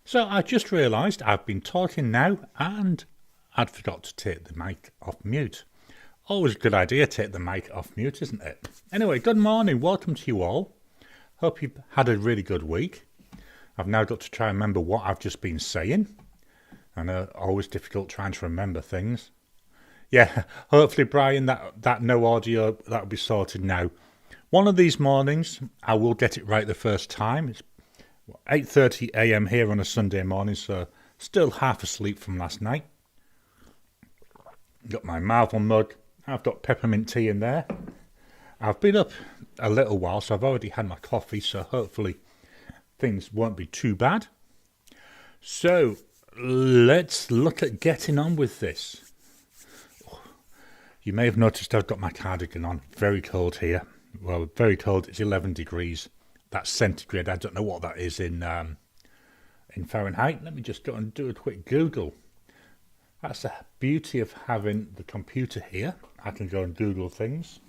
So I just realised I've been talking now and I'd forgot to take the mic off mute. Always a good idea to take the mic off mute, isn't it? Anyway, good morning. Welcome to you all. Hope you've had a really good week. I've now got to try and remember what I've just been saying. I know, always difficult trying to remember things. Yeah, hopefully, Brian, that no audio, that'll be sorted now. One of these mornings, I will get it right the first time. It's 8:30 a.m. here on a Sunday morning, so still half asleep from last night. Got my marble mug. I've got peppermint tea in there. I've been up a little while, so I've already had my coffee, so hopefully things won't be too bad. So let's look at getting on with this. You may have noticed I've got my cardigan on. Very cold here. Well, very cold. It's 11 degrees. That's centigrade. I don't know what that is in Fahrenheit. Let me just go and do a quick Google. That's the beauty of having the computer here. I can go and Google things.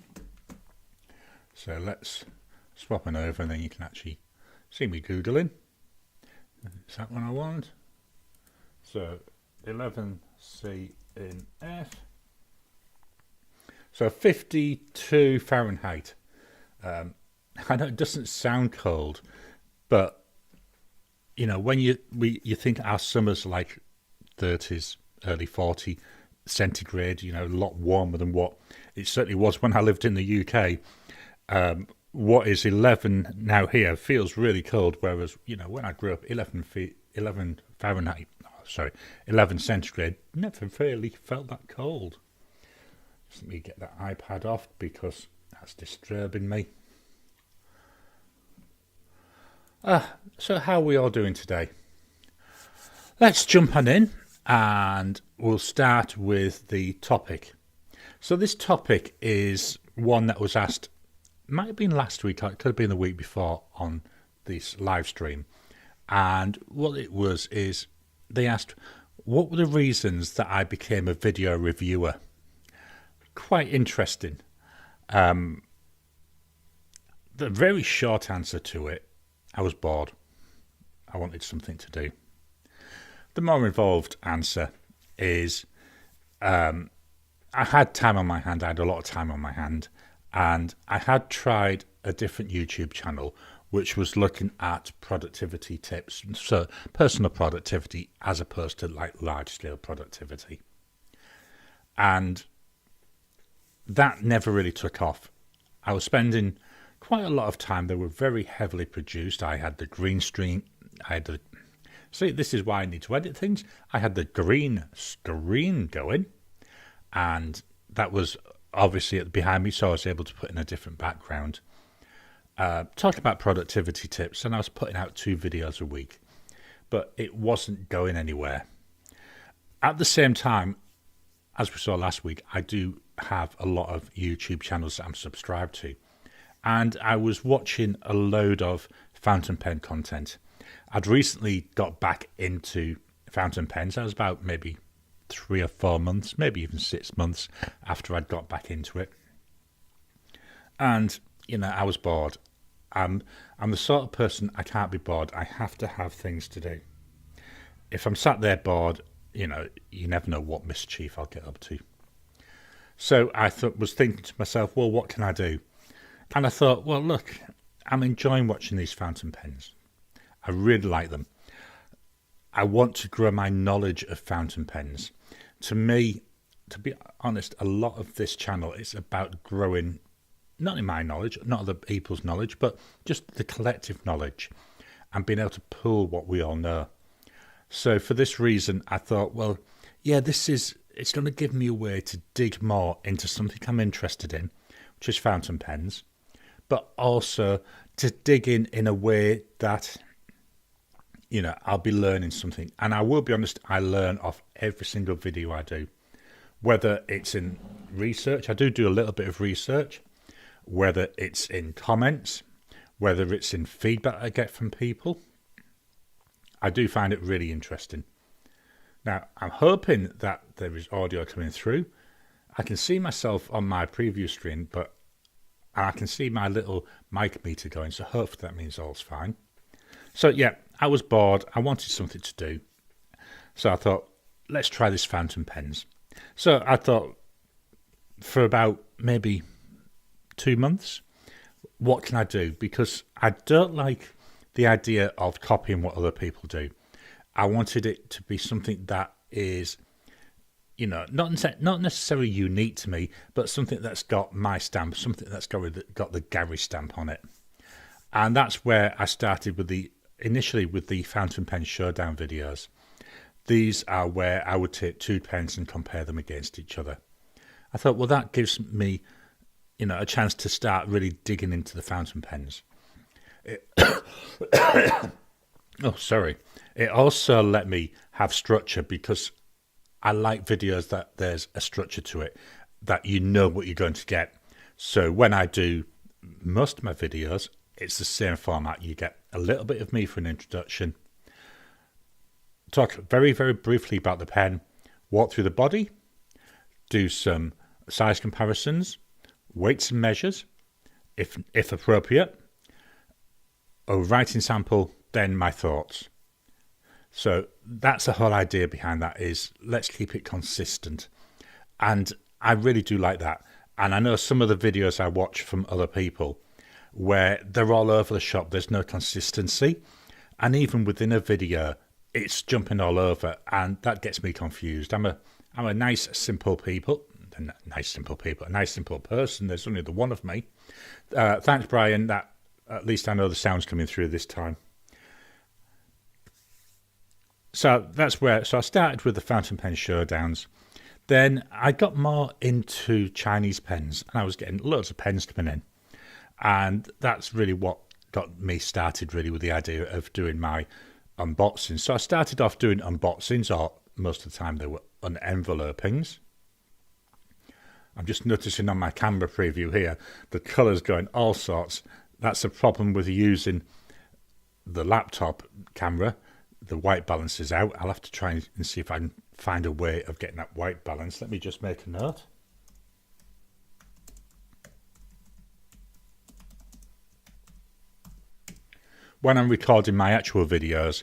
So let's swap it over and then you can actually see me Googling. Is that what I want? So 11C in F. So 52 Fahrenheit. I know it doesn't sound cold, but you know when you think our summers like 30s, early 40 centigrade, you know, a lot warmer than what it certainly was when I lived in the UK. What is 11 now here feels really cold, whereas you know when I grew up, 11 Fahrenheit, 11 centigrade, never really felt that cold. Just let me get that iPad off because that's disturbing me. So how are we all doing today? Let's jump on in and we'll start with the topic. So this topic is one that was asked, might have been last week, it could have been the week before on this live stream. And what it was is they asked, what were the reasons that I became a video reviewer? Quite interesting. The very short answer to it, I was bored. I wanted something to do. The more involved answer is I had time on my hand. I had a lot of time on my hand. And I had tried a different YouTube channel which was looking at productivity tips. So personal productivity as opposed to like large-scale productivity. And that never really took off. I was spending quite a lot of time. They were very heavily produced. I had the green screen. See, this is why I need to edit things. I had the green screen going, and that was obviously behind me, so I was able to put in a different background. Talking about productivity tips, and I was putting out 2 videos a week, but it wasn't going anywhere. At the same time, as we saw last week, I do have a lot of YouTube channels that I'm subscribed to. And I was watching a load of fountain pen content. I'd recently got back into fountain pens. I was about maybe 3 or 4 months, maybe even 6 months after I'd got back into it. And, you know, I was bored. I'm the sort of person, I can't be bored. I have to have things to do. If I'm sat there bored, you know, you never know what mischief I'll get up to. So I was thinking to myself, well, what can I do? And I thought, well, look, I'm enjoying watching these fountain pens. I really like them. I want to grow my knowledge of fountain pens. To me, to be honest, a lot of this channel is about growing, not in my knowledge, not other people's knowledge, but just the collective knowledge and being able to pull what we all know. So for this reason, I thought, well, yeah, it's going to give me a way to dig more into something I'm interested in, which is fountain pens. But also to dig in a way that, you know, I'll be learning something. And I will be honest, I learn off every single video I do. Whether it's in research, I do a little bit of research. Whether it's in comments, whether it's in feedback I get from people. I do find it really interesting. Now, I'm hoping that there is audio coming through. I can see myself on my preview screen, but I can see my little mic meter going, so hopefully that means all's fine. So yeah, I was bored. I wanted something to do. So I thought, let's try this fountain pens. So I thought, for about maybe 2 months, what can I do? Because I don't like the idea of copying what other people do. I wanted it to be something that is, not necessarily unique to me, but something that's got my stamp, something that's got the Garry stamp on it. And that's where I started initially with the fountain pen showdown videos. These are where I would take 2 pens and compare them against each other. I thought, well, that gives me, a chance to start really digging into the fountain pens. It also let me have structure, because I like videos that there's a structure to it, that you know what you're going to get. So when I do most of my videos, it's the same format. You get a little bit of me for an introduction, talk very, very briefly about the pen, walk through the body, do some size comparisons, weights and measures, if appropriate, a writing sample, then my thoughts. So that's the whole idea behind that, is let's keep it consistent. And I really do like that. And I know some of the videos I watch from other people where they're all over the shop, there's no consistency. And even within a video, it's jumping all over, and that gets me confused. I'm a nice, simple person. There's only the one of me. Thanks, Brian. That at least I know the sound's coming through this time. So so I started with the fountain pen showdowns. Then I got more into Chinese pens, and I was getting loads of pens coming in. And that's really what got me started really with the idea of doing my unboxings. So I started off doing unboxings, or most of the time they were unenvelopings. I'm just noticing on my camera preview here, the colours going all sorts. That's a problem with using the laptop camera. The white balance is out. I'll have to try and see if I can find a way of getting that white balance. Let me just make a note. When I'm recording my actual videos,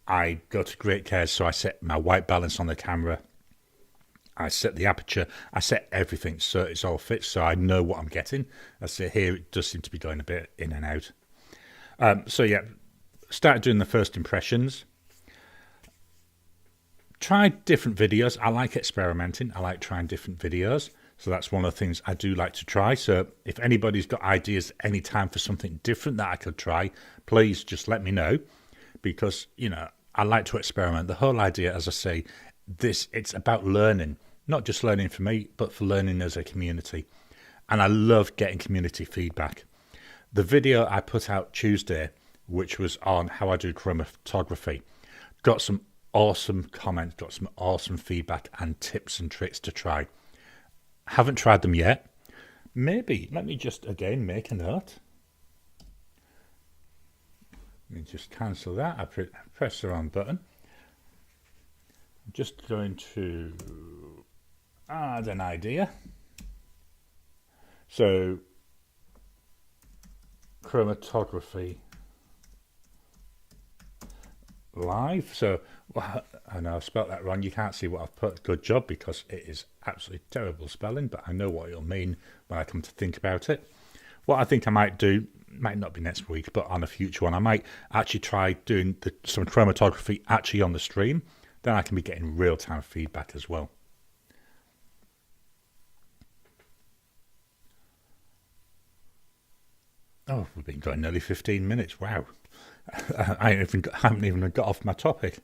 I go to great care, so I set my white balance on the camera. I set the aperture, I set everything so it's all fixed, so I know what I'm getting. I say here, it does seem to be going a bit in and out. So yeah, started doing the first impressions. Tried different videos. I like experimenting. I like trying different videos. So that's one of the things I do like to try. So if anybody's got ideas any time for something different that I could try, please just let me know, because, I like to experiment. The whole idea, as I say, it's about learning, not just learning for me, but for learning as a community. And I love getting community feedback. The video I put out Tuesday, which was on how I do chromatography, got some awesome comments, got some awesome feedback and tips and tricks to try. Haven't tried them yet. Maybe, let me just again make a note. Let me just cancel that. I press the wrong button. I'm just going to add an idea. So, chromatography live. So, well, I know I've spelt that wrong. You can't see what I've put. Good job, because it is absolutely terrible spelling, but I know what it'll mean when I come to think about it. What I think I might do, might not be next week, but on a future one, I might actually try doing some chromatography actually on the stream. Then I can be getting real-time feedback as well. Oh, we've been going nearly 15 minutes. Wow. I haven't even got off my topic.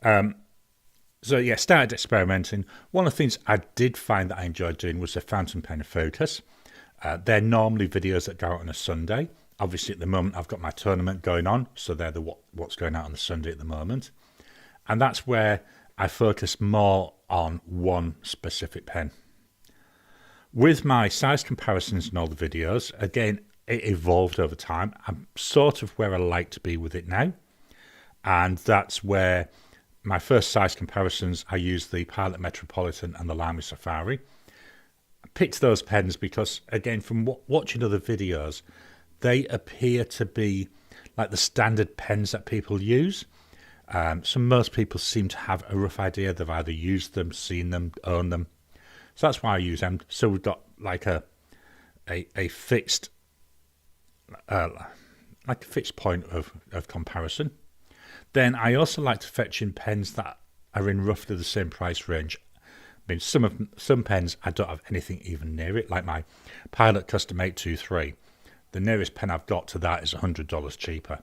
So yeah, started experimenting. One of the things I did find that I enjoyed doing was the fountain pen focus. They're normally videos that go out on a Sunday. Obviously, at the moment, I've got my tournament going on, so they're what's going out on the Sunday at the moment. And that's where I focus more on one specific pen. With my size comparisons and all the videos, again, it evolved over time. I'm sort of where I like to be with it now. And that's where my first size comparisons, I used the Pilot Metropolitan and the Lamy Safari. I picked those pens because, again, from watching other videos, they appear to be like the standard pens that people use. So most people seem to have a rough idea. They've either used them, seen them, owned them. So that's why I use them. So we've got like a fixed point of comparison. Then I also like to fetch in pens that are in roughly the same price range. I mean, some pens I don't have anything even near it, like my Pilot Custom 823. The nearest pen I've got to that is $100 cheaper.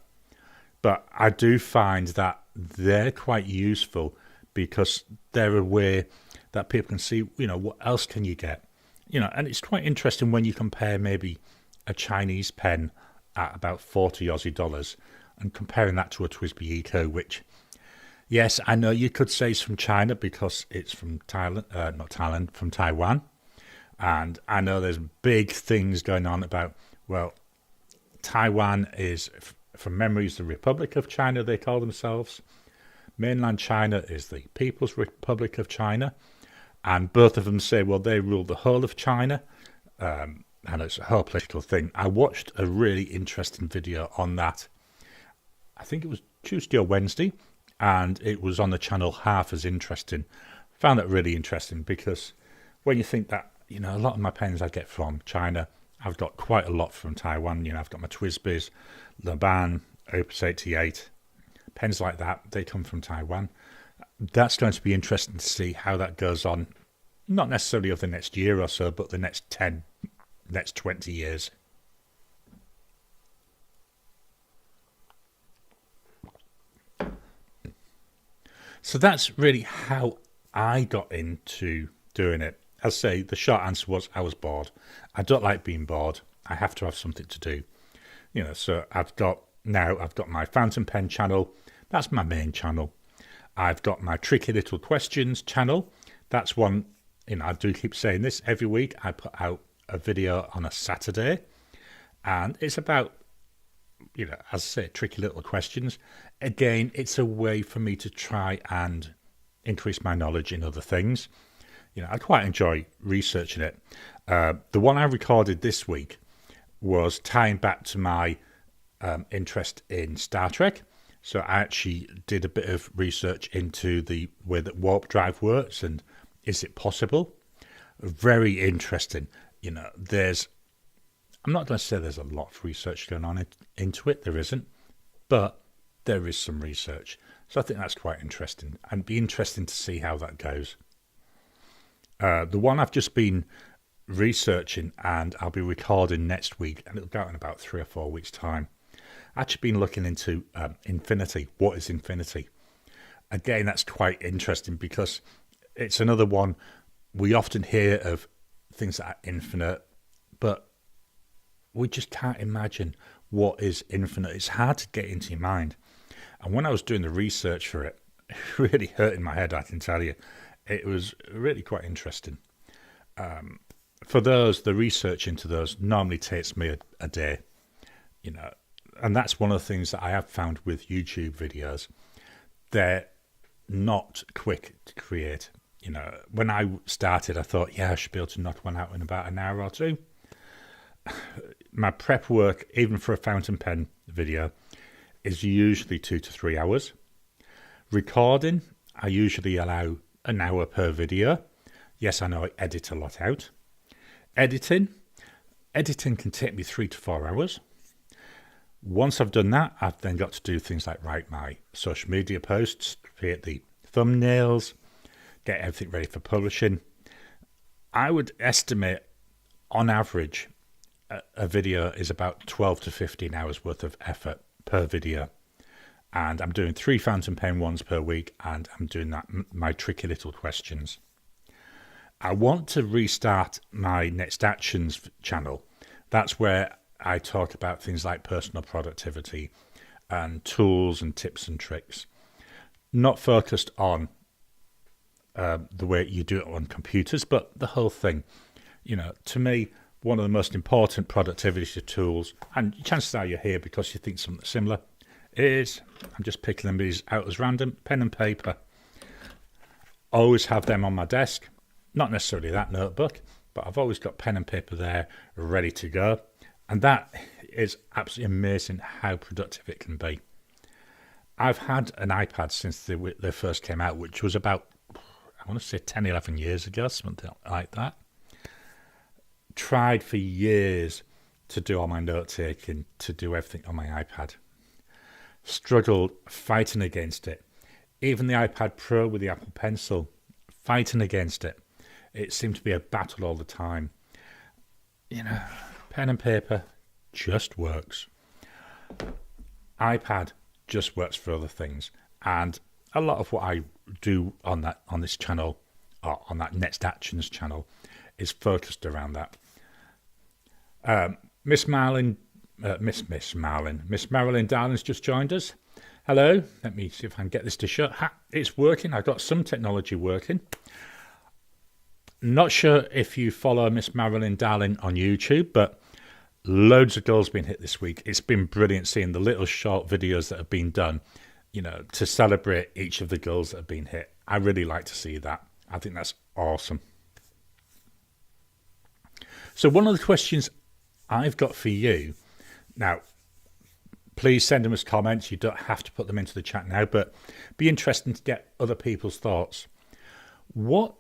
But I do find that they're quite useful because they're a way that people can see, what else can you get? And it's quite interesting when you compare maybe a Chinese pen at about 40 Aussie dollars and comparing that to a TWSBI Eco, which, yes, I know you could say it's from China because it's from from Taiwan. And I know there's big things going on about, well, Taiwan is, from memory, is the Republic of China, they call themselves. Mainland China is the People's Republic of China. And both of them say, well, they rule the whole of China. And it's a whole political thing. I watched a really interesting video on that. I think it was Tuesday or Wednesday. And it was on the channel Half as Interesting. Found that really interesting because when you think that, a lot of my pens I get from China, I've got quite a lot from Taiwan. I've got my TWSBIs, Laban, Opus 88, pens like that. They come from Taiwan. That's going to be interesting to see how that goes on. Not necessarily over the next year or so, but the next 10, next 20 years. So that's really how I got into doing it. As I say, the short answer was I was bored. I don't like being bored. I have to have something to do. So I've got my fountain pen channel. That's my main channel. I've got my Tricky Little Questions channel. That's one, I do keep saying this. Every week I put out a video on a Saturday. And it's about, as I say, tricky little questions. Again, it's a way for me to try and increase my knowledge in other things. I quite enjoy researching it. The one I recorded this week was tying back to my interest in Star Trek. So I actually did a bit of research into the way that warp drive works and is it possible? Very interesting. I'm not going to say there's a lot of research going on into it. There isn't. But there is some research. So I think that's quite interesting. And be interesting to see how that goes. The one I've just been researching and I'll be recording next week, and it'll go out in about 3 or 4 weeks' time. I've actually been looking into infinity. What is infinity? Again, that's quite interesting because it's another one. We often hear of things that are infinite, but we just can't imagine what is infinite. It's hard to get into your mind. And when I was doing the research for it, it really hurt in my head, I can tell you. It was really quite interesting. For those, the research into those normally takes me a day, and that's one of the things that I have found with YouTube videos. They're not quick to create. When I started, I thought, I should be able to knock one out in about an hour or two. My prep work, even for a fountain pen video, is usually 2 to 3 hours. Recording, I usually allow an hour per video. Yes, I know I edit a lot out. Editing can take me 3 to 4 hours. Once I've done that, I've then got to do things like write my social media posts, create the thumbnails, get everything ready for publishing. I would estimate, on average, a video is about 12 to 15 hours worth of effort per video. And I'm doing 3 fountain pen ones per week, and I'm doing my Tricky Little Questions. I want to restart my Next Actions channel. That's where I talk about things like personal productivity and tools and tips and tricks. Not focused on the way you do it on computers, but the whole thing. To me, one of the most important productivity tools, and chances are you're here because you think something similar, is, I'm just picking them out as random, pen and paper. Always have them on my desk. Not necessarily that notebook, but I've always got pen and paper there ready to go. And that is absolutely amazing how productive it can be. I've had an iPad since they first came out, which was about, I want to say 10, 11 years ago, something like that. Tried for years to do all my note-taking, to do everything on my iPad. Struggled fighting against it. Even the iPad Pro with the Apple Pencil, fighting against it. It seemed to be a battle all the time. You know, pen and paper just works. iPad just works for other things, and a lot of what I do on this channel, or on that Next Actions channel, is focused around that. Miss Marilyn Darling's just joined us. Hello. Let me see if I can get this to shut. It's working. I've got some technology working. Not sure if you follow Miss Marilyn Darling on YouTube, but loads of goals been hit this week. It's been brilliant seeing the little short videos that have been done, you know, to celebrate each of the goals that have been hit. I really like to see that. I think that's awesome. So one of the questions I've got for you, now, please send them as comments. You don't have to put them into the chat now, but be interesting to get other people's thoughts. What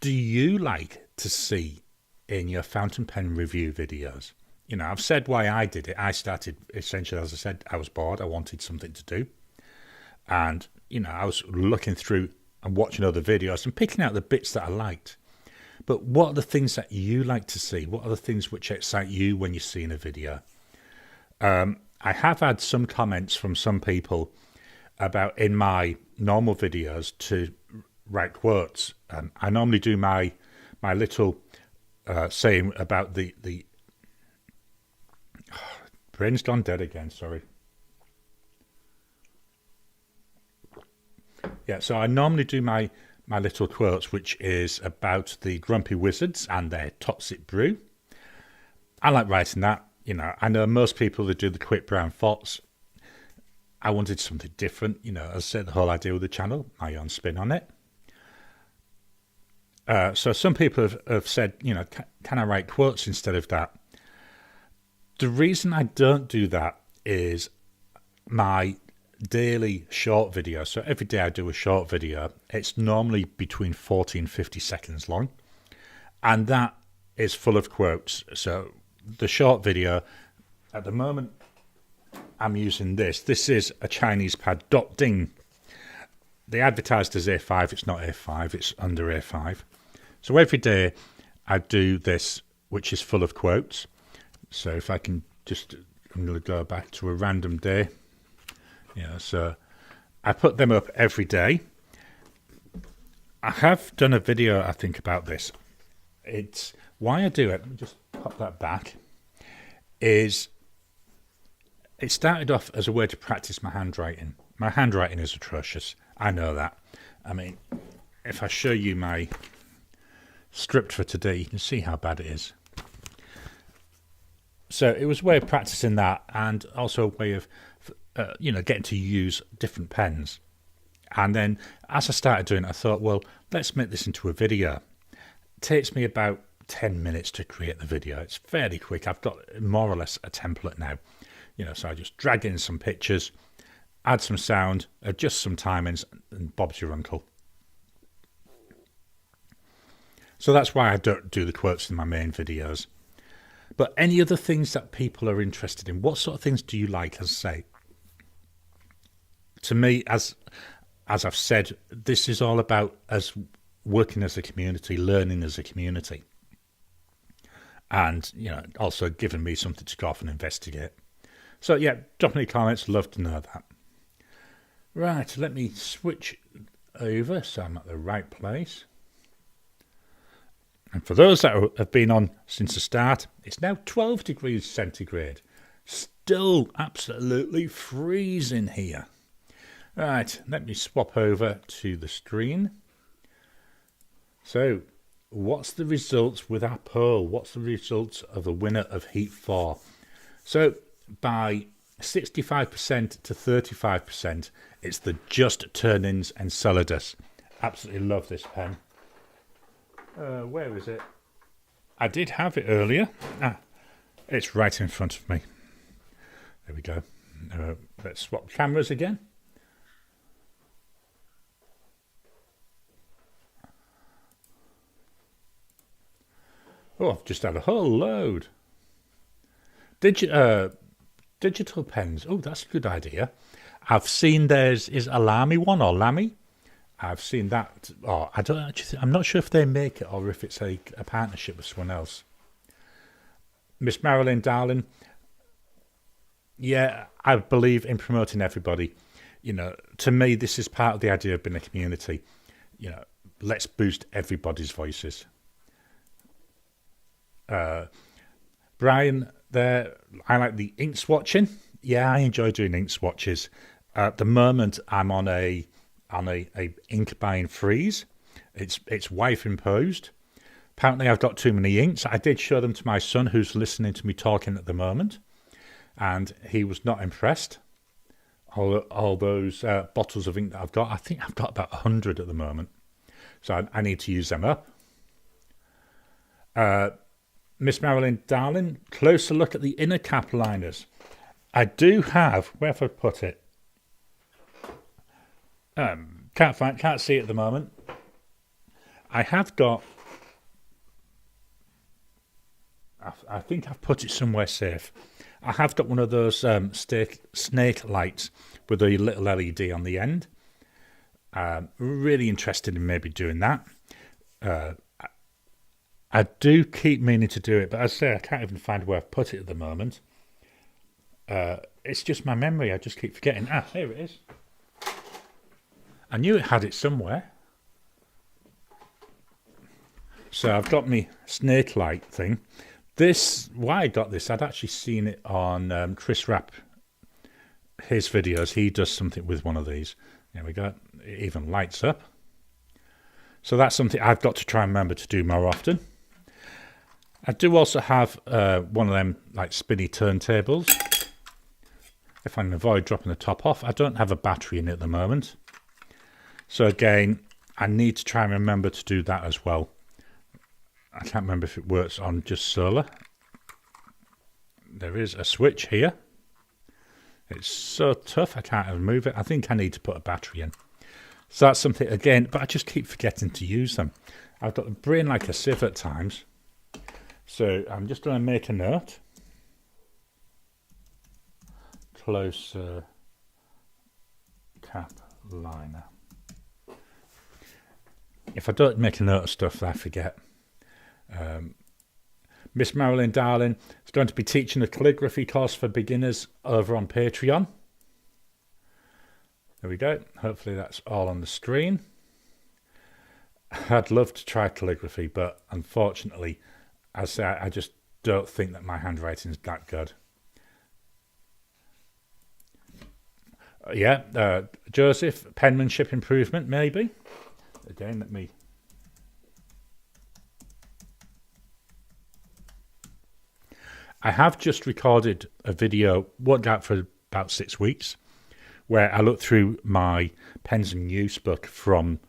do you like to see in your fountain pen review videos? You know, I've said why I did it. I started, essentially, as I said, I was bored. I wanted something to do. And, you know, I was looking through and watching other videos and picking out the bits that I liked. But what are the things that you like to see? What are the things which excite you when you're seeing a video? I have had some comments from some people about in my normal videos to write quotes. I normally do my little saying about the brain's gone dead again, sorry. Yeah, so I normally do my little quotes, which is about the Grumpy Wizards and their toxic brew. I like writing that. You know, I know most people that do the quick brown thoughts. I wanted something different. You know, as I said, the whole idea with the channel, my own spin on it. So some people have said, you know, can I write quotes instead of that? The reason I don't do that is my daily short video. So every day I do a short video. It's normally between 40 and 50 seconds long. And that is full of quotes. So the short video, at the moment, I'm using this. This is a Chinese pad, Dot Ding. They advertised as A5. It's not A5. It's under A5. So every day I do this, which is full of quotes. So if I can just, I'm going to go back to a random day. Yeah, so I put them up every day. I have done a video, I think, about this. It's why I do it. Let me just pop that back. Is it started off as a way to practice my handwriting. My handwriting is atrocious. I know that. I mean, if I show you my script for today, you can see how bad it is. So it was a way of practicing that, and also a way of, you know, getting to use different pens. And then as I started doing it, I thought, well, let's make this into a video. It takes me about 10 minutes to create the video. It's fairly quick. I've got more or less a template now. You know, so I just drag in some pictures, add some sound, adjust some timings, and Bob's your uncle. So that's why I don't do the quotes in my main videos. But any other things that people are interested in, what sort of things do you like, as I say? To me, as I've said, this is all about us working as a community, learning as a community. And, you know, also giving me something to go off and investigate. So, yeah, drop any comments. Love to know that. Right, let me switch over so I'm at the right place. And for those that have been on since the start, it's now 12 degrees centigrade. Still absolutely freezing here. Right, let me swap over to the screen. So, what's the results with our poll? What's the results of the winner of Heat 4? So, by 65% to 35%, it's the Just Turn-Ins Enceladus. Absolutely love this pen. Where is it? I did have it earlier. It's right in front of me. There we go. Let's swap cameras again. Oh, I've just had a whole load. Digital pens. Oh, that's a good idea. I've seen there's a Lamy one or Lamy. I've seen that. Oh, I don't actually. I'm not sure if they make it or if it's a partnership with someone else. Miss Marilyn, darling. Yeah, I believe in promoting everybody. To me, this is part of the idea of being a community. Let's boost everybody's voices. Brian, there. I like the ink swatching. Yeah, I enjoy doing ink swatches. At the moment, I'm on a ink buying freeze. It's wife imposed. Apparently, I've got too many inks. I did show them to my son, who's listening to me talking at the moment, and he was not impressed. All those bottles of ink that I've got. I think I've got about 100 at the moment, so I need to use them up. Miss Marilyn, darling, closer look at the inner cap liners. I do have. Where have I put it? Can't see it at the moment. I have got. I think I've put it somewhere safe. I have got one of those snake lights with a little LED on the end. Really interested in maybe doing that. I do keep meaning to do it, but as I say, I can't even find where I've put it at the moment. It's just my memory. I just keep forgetting. Here it is. I knew it had it somewhere. So I've got my snake light thing. Why I got this, I'd actually seen it on Chris Rapp, his videos. He does something with one of these. There we go. It even lights up. So that's something I've got to try and remember to do more often. I do also have one of them like spinny turntables. If I can avoid dropping the top off. I don't have a battery in it at the moment. So again, I need to try and remember to do that as well. I can't remember if it works on just solar. There is a switch here. It's so tough, I can't even move it. I think I need to put a battery in. So that's something, again, but I just keep forgetting to use them. I've got the brain like a sieve at times. So I'm just going to make a note. Closer cap liner. If I don't make a note of stuff, I forget. Miss Marilyn, darling, is going to be teaching a calligraphy course for beginners over on Patreon. There we go. Hopefully that's all on the screen. I'd love to try calligraphy, but unfortunately, as I say, I just don't think that my handwriting is that good. Joseph, penmanship improvement, maybe. Again, let me... I have just recorded a video, worked out for about 6 weeks, where I looked through my pens and use book from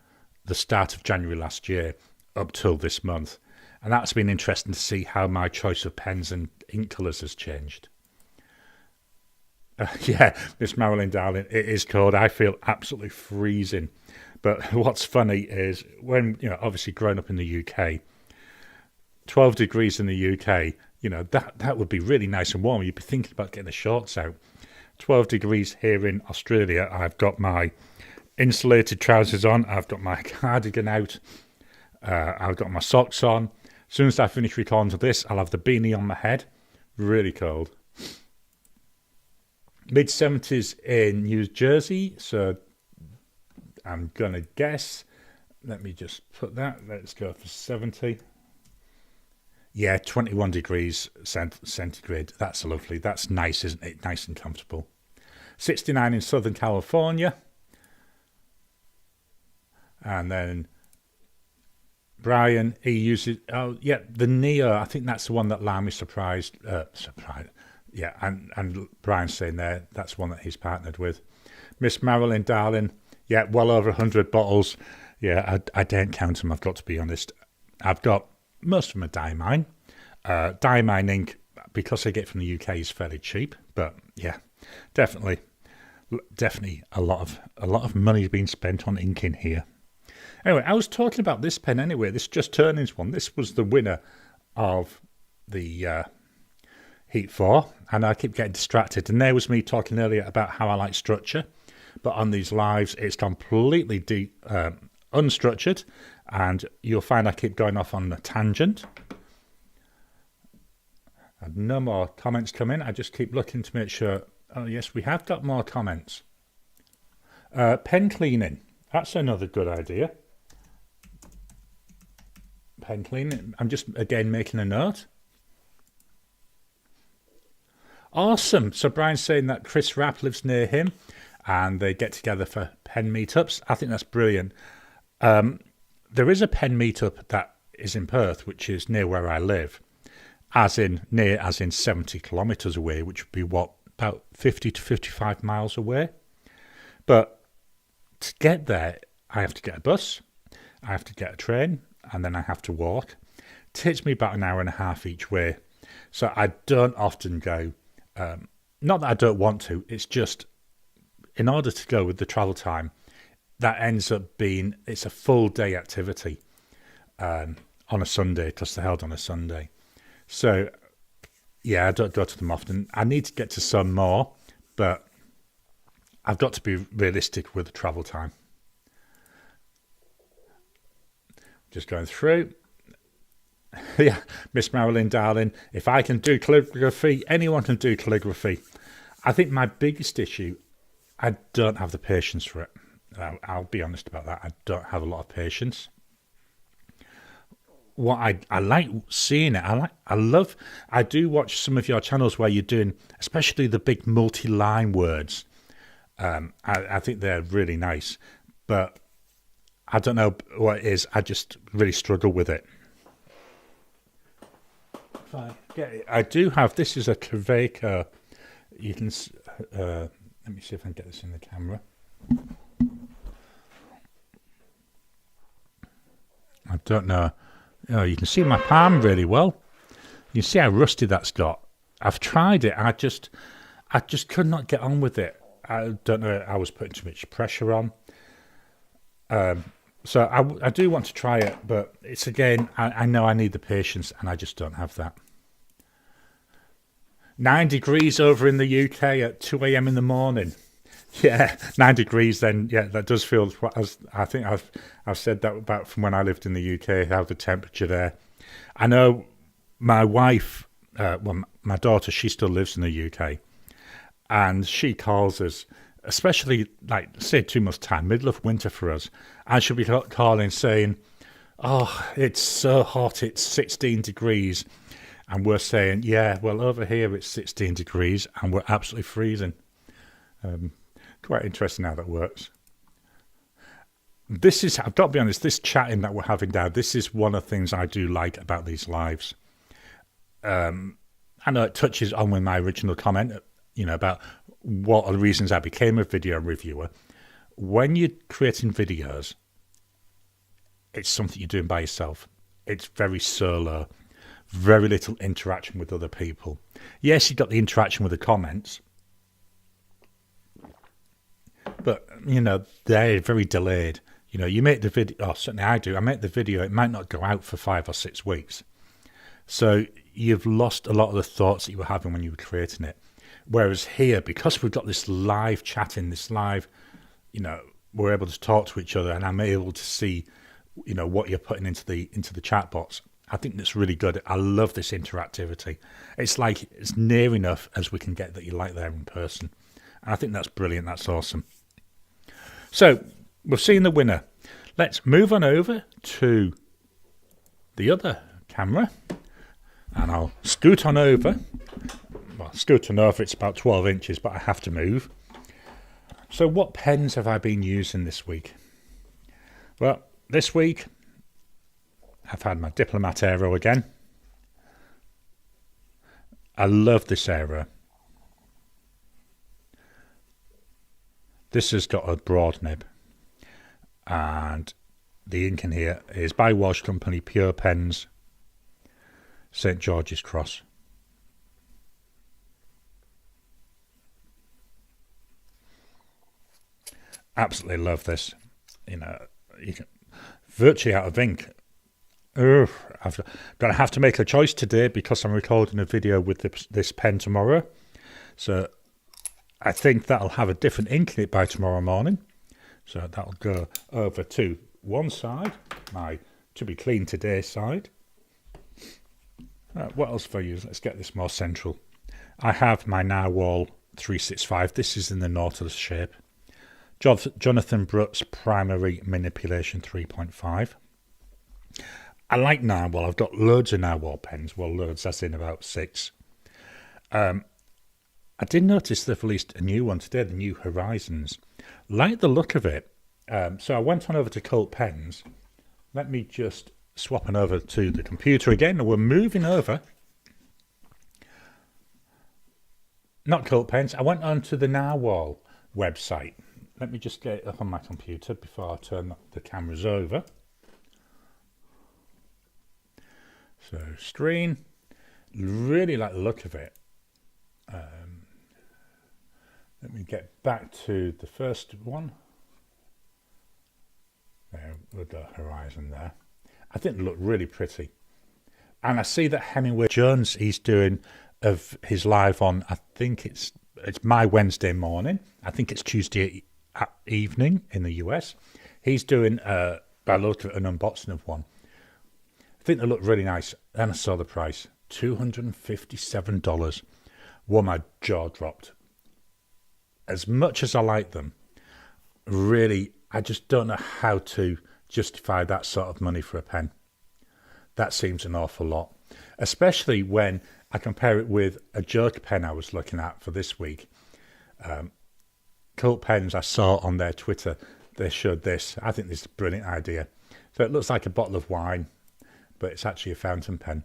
the start of January last year up till this month. And that's been interesting to see how my choice of pens and ink colours has changed. Miss Marilyn, darling, it is cold. I feel absolutely freezing. But what's funny is when, obviously growing up in the UK, 12 degrees in the UK, that would be really nice and warm. You'd be thinking about getting the shorts out. 12 degrees here in Australia. I've got my insulated trousers on. I've got my cardigan out. I've got my socks on. As soon as I finish recording this, I'll have the beanie on my head. Really cold. Mid-70s in New Jersey. So I'm going to guess. Let me just put that. Let's go for 70. Yeah, 21 degrees centigrade. That's lovely. That's nice, isn't it? Nice and comfortable. 69 in Southern California. And then Brian, he uses... the Neo. I think that's the one that Lamy surprised. Yeah, and Brian's saying there, that's one that he's partnered with. Miss Marilyn, darling. Yeah, well over 100 bottles. Yeah, I don't count them, I've got to be honest. I've got... Most of them are Diamine. Diamine ink, because I get from the UK is fairly cheap. But yeah, definitely a lot of money being spent on ink in here. Anyway, I was talking about this pen anyway. This Just Turnings one. This was the winner of the Heat 4, and I keep getting distracted. And there was me talking earlier about how I like structure, but on these lives, it's completely unstructured, and you'll find I keep going off on a tangent. And no more comments come in. I just keep looking to make sure. Oh yes, we have got more comments. Pen cleaning. That's another good idea. Pen cleaning. I'm just again making a note. Awesome. So Brian's saying that Chris Rapp lives near him and they get together for pen meetups. I think that's brilliant. There is a pen meetup that is in Perth, which is near where I live, as in 70 kilometres away, which would be about 50 to 55 miles away. But to get there, I have to get a bus, I have to get a train, and then I have to walk. It takes me about an hour and a half each way. So I don't often go. Not that I don't want to, it's just in order to go with the travel time, that ends up being, it's a full day activity on a Sunday, because they're held on a Sunday. So yeah, I don't go to them often. I need to get to some more, but I've got to be realistic with the travel time. Just going through. Yeah, Miss Marilyn, darling, if I can do calligraphy, anyone can do calligraphy. I think my biggest issue, I don't have the patience for it. I'll be honest about that. I don't have a lot of patience. What I like seeing it. I do watch some of your channels where you're doing, especially the big multi-line words. I think they're really nice, but I don't know what it is. I just really struggle with it. I do have, this is a Kaweco. You can, let me see if I can get this in the camera. I don't know. Oh, you can see my palm really well. You see how rusty that's got. I've tried it. I just could not get on with it. I don't know. I was putting too much pressure on. So I do want to try it, but it's again, I know I need the patience, and I just don't have that. 9 degrees over in the UK at 2 a.m. in the morning. Yeah, 9 degrees then. Yeah, that does feel, I think I've said that about from when I lived in the UK, how the temperature there. I know my wife, my daughter, she still lives in the UK, and she calls us, especially like say 2 months time, middle of winter for us, and she'll be calling saying, oh, it's so hot, it's 16 degrees. And we're saying, yeah, well, over here it's 16 degrees and we're absolutely freezing. Quite interesting how that works. This is, I've got to be honest, this chatting that we're having now, this is one of the things I do like about these lives. I know it touches on with my original comment, about what are the reasons I became a video reviewer. When you're creating videos, it's something you're doing by yourself. It's very solo. Very little interaction with other people. Yes, you got the interaction with the comments, but they're very delayed. You make the video, certainly I do. I make the video, it might not go out for 5 or 6 weeks. So you've lost a lot of the thoughts that you were having when you were creating it. Whereas here, because we've got this live chatting, this live, we're able to talk to each other, and I'm able to see, what you're putting into the chat box. I think that's really good. I love this interactivity. It's like it's near enough as we can get that you like there in person. And I think that's brilliant. That's awesome. So we've seen the winner. Let's move on over to the other camera. And I'll scoot on over. Well, scoot on over, it's about 12 inches, but I have to move. So what pens have I been using this week? Well, this week, I've had my Diplomat Aero again. I love this Aero. This has got a broad nib. And the ink in here is by Walsh Company Pure Pens, St George's Cross. Absolutely love this. You know, you can virtually out of ink. Ugh, I'm going to have to make a choice today because I'm recording a video with this pen tomorrow. So I think that'll have a different ink in it by tomorrow morning. So that'll go over to one side, my to be clean today side. What else for you? Let's get this more central. I have my Narwhal 365. This is in the Nautilus shape. Jonathan Brutt's Primary Manipulation 3.5. I like Narwhal. I've got loads of Narwhal pens. Well, loads, that's in about 6. I did notice they've released a new one today, the New Horizons. Like the look of it. So I went on over to Cult Pens. Let me just swap on over to the computer again. We're moving over. Not Cult Pens. I went on to the Narwhal website. Let me just get it up on my computer before I turn the cameras over. So screen, really like the look of it. Let me get back to the first one. There, with the horizon there. I think they look really pretty. And I see that Hemingway Jones, he's doing of his live on, I think it's my Wednesday morning. I think it's Tuesday evening in the US. He's doing, by the look of it, an unboxing of one. I think they look really nice. And I saw the price, $257. Well, my jaw dropped. As much as I like them, really, I just don't know how to justify that sort of money for a pen. That seems an awful lot. Especially when I compare it with a joke pen I was looking at for this week. Cult Pens, I saw on their Twitter, they showed this. I think this is a brilliant idea. So it looks like a bottle of wine, but it's actually a fountain pen.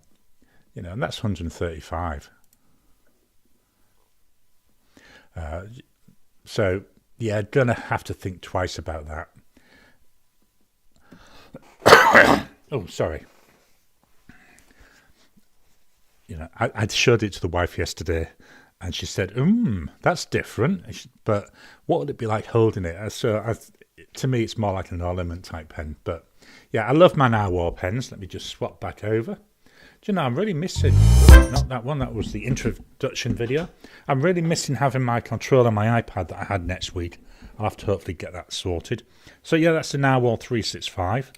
You know, and that's 135. So, yeah, gonna have to think twice about that. Oh, sorry. You know, I showed it to the wife yesterday, and she said, that's different. But what would it be like holding it? So, to me, it's more like an ornament type pen. But, yeah, I love my Narwhal pens. Let me just swap back over. Do you know, I'm really missing, not that one, that was the introduction video. I'm really missing having my controller on my iPad that I had next week. I'll have to hopefully get that sorted. So, yeah, that's the Narwhal 365.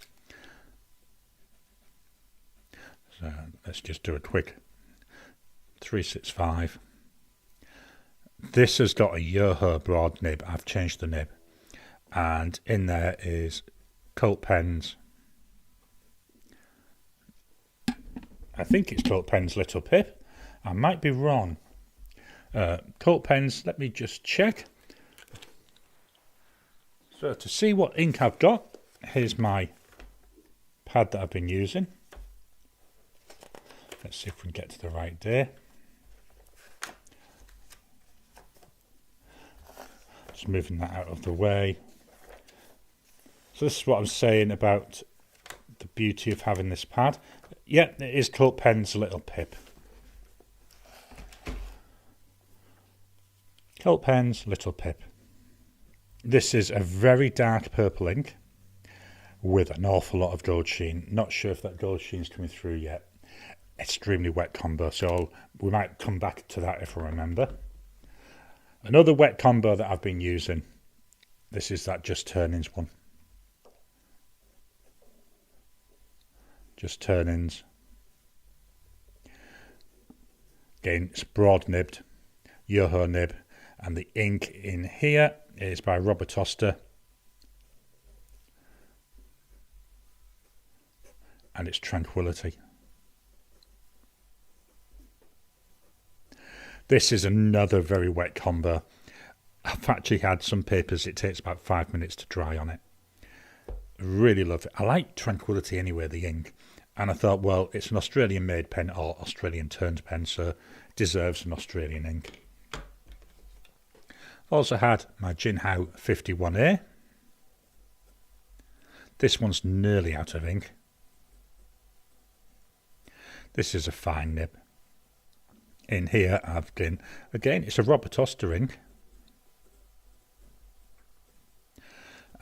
So, let's just do a quick 365. This has got a Yoho broad nib. I've changed the nib. And in there is Cult Pens. I think it's Cult Pens Little Pip. I might be wrong. Cult Pens, let me just check. So to see what ink I've got, here's my pad that I've been using. Let's see if we can get to the right day. Just moving that out of the way. So this is what I'm saying about the beauty of having this pad. Yeah, it is Cult Pens Little Pip. Cult Pens Little Pip. This is a very dark purple ink with an awful lot of gold sheen. Not sure if that gold sheen is coming through yet. Extremely wet combo, so we might come back to that if I remember. Another wet combo that I've been using. This is that Just Turn-ins one. Just Turn-ins. Again, it's broad nibbed, Yoho nib, and the ink in here is by Robert Oster, and it's Tranquility. This is another very wet combo. I've actually had some papers, it takes about 5 minutes to dry on it. Really love it. I like Tranquility anyway, the ink. And I thought, well, it's an Australian made pen or Australian turned pen, so it deserves an Australian ink. I've also had my Jinhao 51A. This one's nearly out of ink. This is a fine nib. In here I've again, it's a Robert Oster ink.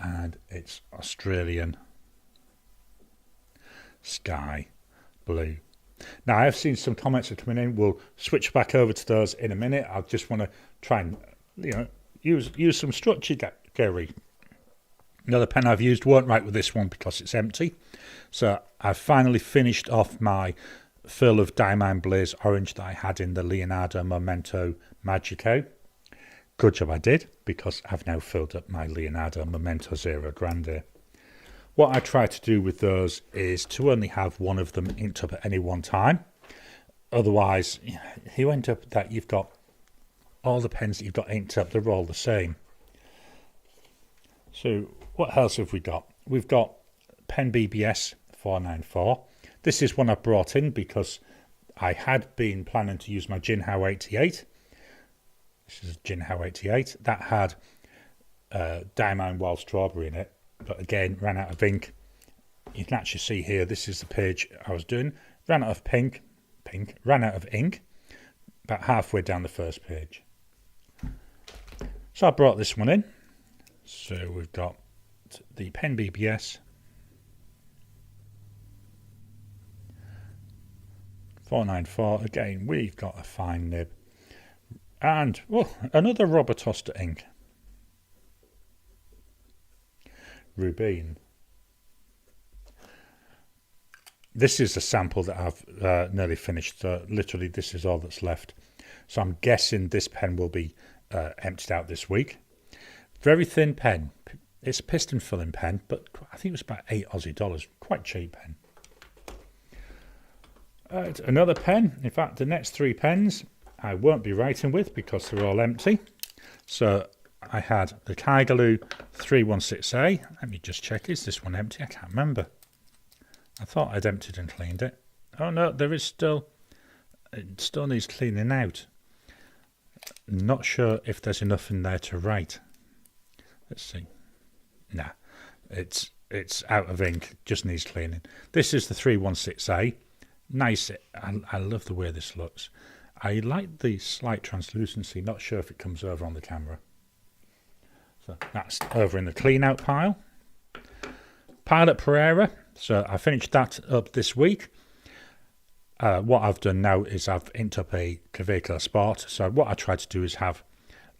and it's Australian sky blue. Now, I have seen some comments are coming in. We'll switch back over to those in a minute. I just want to try and, use some structure, Garry. Another pen I've used won't write with this one because it's empty. So I've finally finished off my fill of Diamond Blaze Orange that I had in the Leonardo Momento Magico. Good job I did, because I've now filled up my Leonardo Momento Zero Grande. What I try to do with those is to only have one of them inked up at any one time. Otherwise, you end up that you've got all the pens that you've got inked up, they're all the same. So what else have we got? We've got Pen BBS 494. This is one I brought in because I had been planning to use my Jinhao 88. This is Jinhao 88. That had Diamond Wild Strawberry in it, but again, ran out of ink. You can actually see here, this is the page I was doing. Ran out of ran out of ink about halfway down the first page. So I brought this one in. So we've got the Pen BBS 494. Again, we've got a fine nib. And another Robotosta ink. Rubin. This is a sample that I've nearly finished. Literally, this is all that's left. So I'm guessing this pen will be emptied out this week. Very thin pen. It's a piston filling pen, but I think it was about $8 Aussie. Quite cheap pen. Another pen. In fact, the next three pens I won't be writing with because they're all empty. So I had the Kaigaloo 316A. Let me just check. Is this one empty? I can't remember. I thought I'd emptied and cleaned it. Oh no, there is still. It still needs cleaning out. Not sure if there's enough in there to write. Let's see. Nah, it's out of ink. Just needs cleaning. This is the 316A. Nice. I love the way this looks. I like the slight translucency. Not sure if it comes over on the camera. So that's over in the clean out pile. Pilot Pereira. So I finished that up this week. What I've done now is I've inked up a Kaweco Sport. So what I try to do is have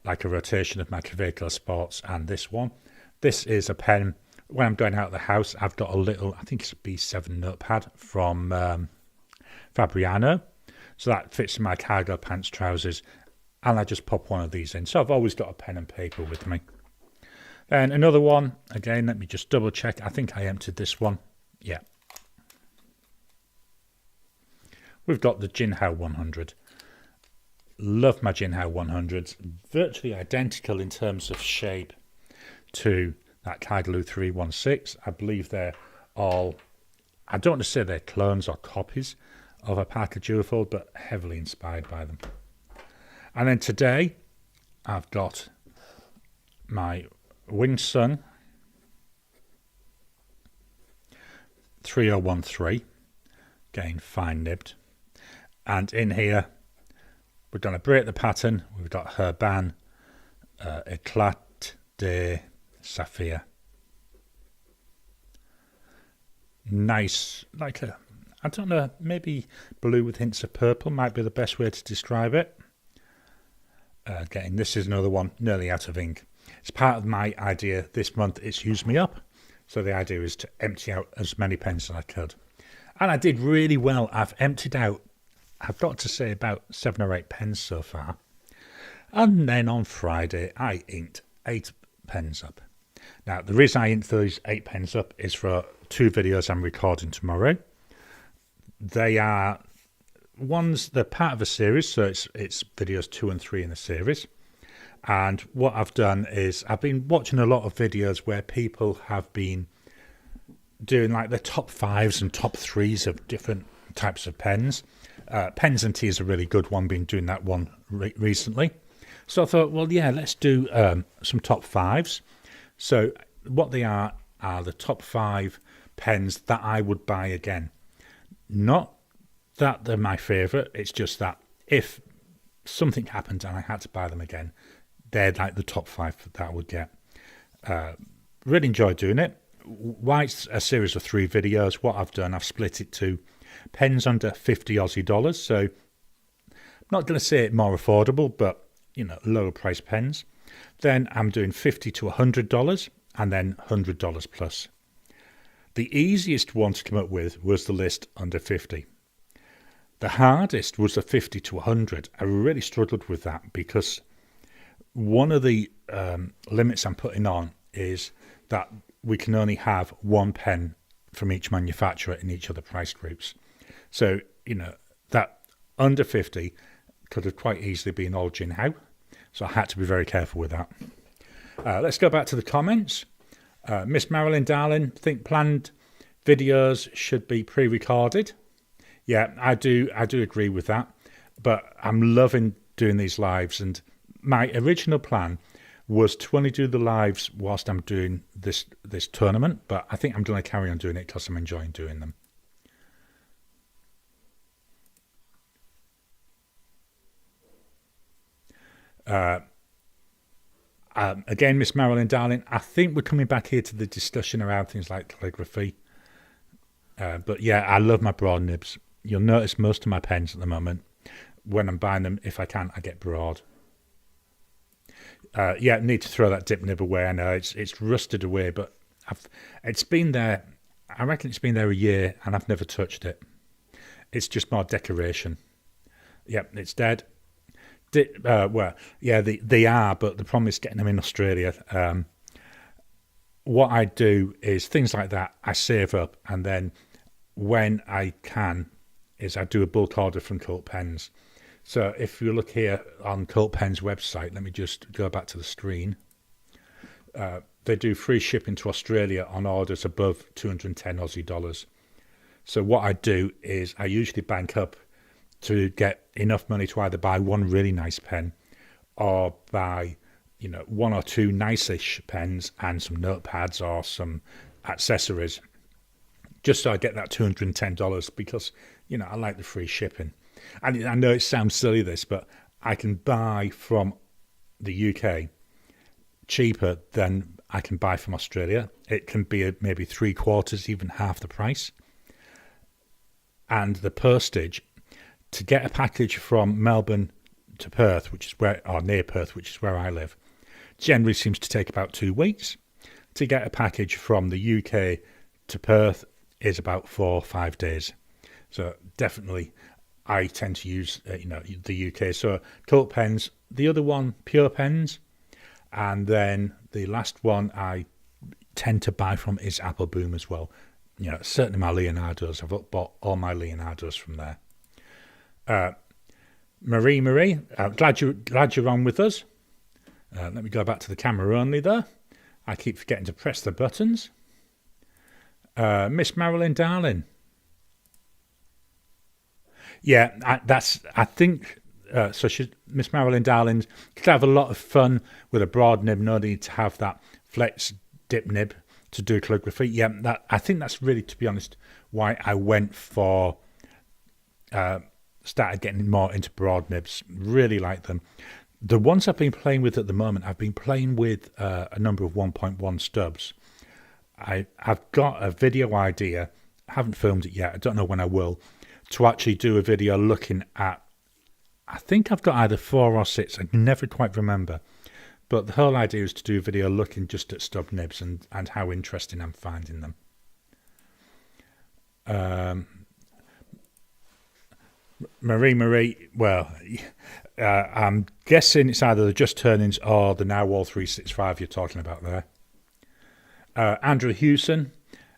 like a rotation of my Kaweco Sports and this one. This is a pen. When I'm going out of the house, I've got a little, I think it's a B7 notepad from Fabriano. So that fits in my cargo pants, trousers, and I just pop one of these in. So I've always got a pen and paper with me. Then another one, again, let me just double check. I think I emptied this one. Yeah. We've got the Jinhao 100. Love my Jinhao 100s. Virtually identical in terms of shape to that Kaigaloo 316. I believe they're all, I don't want to say they're clones or copies of a Parker Duofold, but heavily inspired by them. And then today, I've got my Winsung 3013, again fine nibbed. And in here, we're going to break the pattern. We've got Herban Eclat de Saphir. Nice, like a, I don't know, maybe blue with hints of purple might be the best way to describe it. Again, this is another one nearly out of ink. It's part of my idea this month. It's used me up. So the idea is to empty out as many pens as I could. And I did really well. I've emptied out, I've got to say, about 7 or 8 pens so far. And then on Friday, I inked 8 pens up. Now, the reason I inked those 8 pens up is for 2 videos I'm recording tomorrow. They are ones, they're part of a series, so it's videos 2 and 3 in the series. And what I've done is I've been watching a lot of videos where people have been doing like the top 5s and top 3s of different types of pens. Pens and Tea is a really good one, been doing that one recently. So I thought, well, yeah, let's do some top 5s. So what they are the top 5 pens that I would buy again. Not that they're my favourite, it's just that if something happened and I had to buy them again, they're like the top 5 that I would get. really enjoy doing it. Why it's a series of 3 videos, what I've done, I've split it to pens under 50 Aussie dollars. So I'm not going to say it more affordable, but, lower price pens. Then I'm doing $50 to $100 and then $100 plus. The easiest one to come up with was the list under 50. The hardest was the 50 to 100. I really struggled with that because one of the limits I'm putting on is that we can only have 1 pen from each manufacturer in each of the price groups. So, that under 50 could have quite easily been all Jinhao. So I had to be very careful with that. Let's go back to the comments. Miss Marilyn Darling, think planned videos should be pre-recorded. Yeah, I do agree with that. But I'm loving doing these lives, and my original plan was to only do the lives whilst I'm doing this tournament, but I think I'm going to carry on doing it because I'm enjoying doing them. Again, Miss Marilyn Darling, I think we're coming back here to the discussion around things like calligraphy. But yeah, I love my broad nibs. You'll notice most of my pens at the moment, when I'm buying them, if I can, I get broad. Yeah, need to throw that dip nib away. I know it's rusted away, but it's been there. I reckon it's been there a year, and I've never touched it. It's just more decoration. Yep, it's dead. Well, yeah, they are, but the problem is getting them in Australia. What I do is things like that I save up, and then when I can, is I do a bulk order from Cult Pens. So if you look here on Cult Pens website, let me just go back to the screen. They do free shipping to Australia on orders above 210 Aussie dollars. So what I do is I usually bank up to get enough money to either buy one really nice pen or buy, 1 or 2 nice-ish pens and some notepads or some accessories, just so I get that $210 because, I like the free shipping. And I know it sounds silly, this, but I can buy from the UK cheaper than I can buy from Australia. It can be maybe 3/4, even half the price. And the postage, to get a package from Melbourne to Perth, or near Perth, which is where I live, generally seems to take about 2 weeks. To get a package from the UK to Perth is about 4 or 5 days. So definitely I tend to use the UK. So Cult Pens, the other one Pure Pens, and then the last one I tend to buy from is Apple Boom as well. Certainly my Leonardos. I've bought all my Leonardos from there. Marie, glad you're on with us. Let me go back to the camera only there. I keep forgetting to press the buttons. Miss Marilyn Darling. Yeah, I think so. Miss Marilyn Darling could have a lot of fun with a broad nib. No need to have that flex dip nib to do calligraphy. Yeah, I think that's really, to be honest, why I went for. Started getting more into broad nibs. Really like them. The ones I've been playing with at the moment, I've been playing with a number of 1.1 stubs. I've got a video idea. I haven't filmed it yet. I don't know when I will. To actually do a video looking at, I think I've got either 4 or 6. I can never quite remember. But the whole idea is to do a video looking just at stub nibs and how interesting I'm finding them. Marie, well, I'm guessing it's either the Just Turnings or the Now Wall 365 you're talking about there. Andrew Hewson,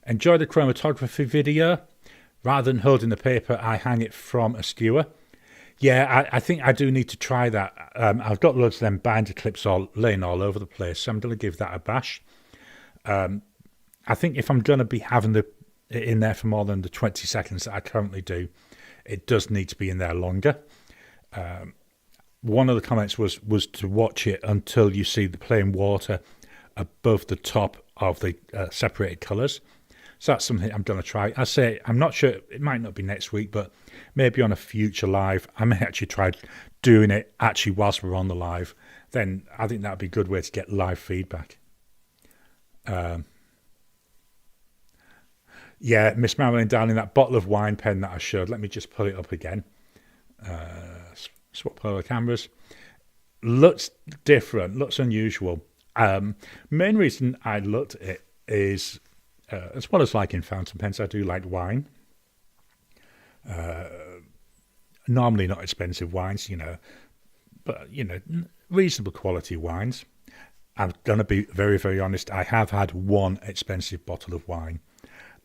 enjoy the chromatography video. Rather than holding the paper, I hang it from a skewer. Yeah, I think I do need to try that. I've got loads of them binder clips laying all over the place, so I'm going to give that a bash. I think if I'm going to be having it in there for more than the 20 seconds that I currently do, it does need to be in there longer. One of the comments was to watch it until you see the plain water above the top of the separated colours. So that's something I'm going to try. I say I'm not sure. It might not be next week, but maybe on a future live, I may actually try doing it actually whilst we're on the live. Then I think that'd be a good way to get live feedback. Yeah, Miss Marilyn Darling, that bottle of wine pen that I showed. Let me just pull it up again. Swap polar cameras. Looks different, looks unusual. Main reason I looked at it is, as well as liking fountain pens, I do like wine. Normally not expensive wines, but, reasonable quality wines. I'm going to be very, very honest. I have had one expensive bottle of wine,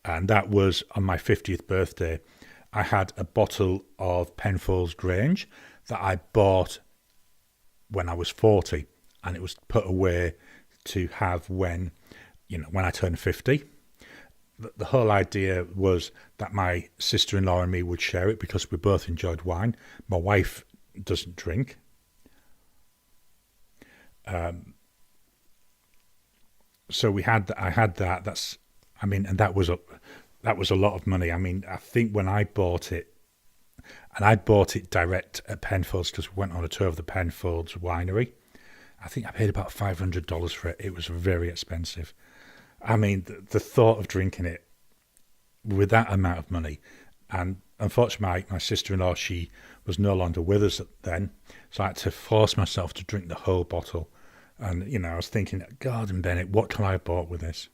and that was on my 50th birthday. I had a bottle of Penfolds Grange that I bought when I was 40, and it was put away to have when I turned 50. The whole idea was that my sister-in-law and me would share it because we both enjoyed wine. My wife doesn't drink. So I had that. And that was a lot of money. I mean, I think when I bought it, and I bought it direct at Penfolds because we went on a tour of the Penfolds winery. I think I paid about $500 for it. It was very expensive. I mean, the thought of drinking it with that amount of money, and unfortunately my sister-in-law, she was no longer with us then, so I had to force myself to drink the whole bottle. And, I was thinking, God and Bennett, what can I have bought with this?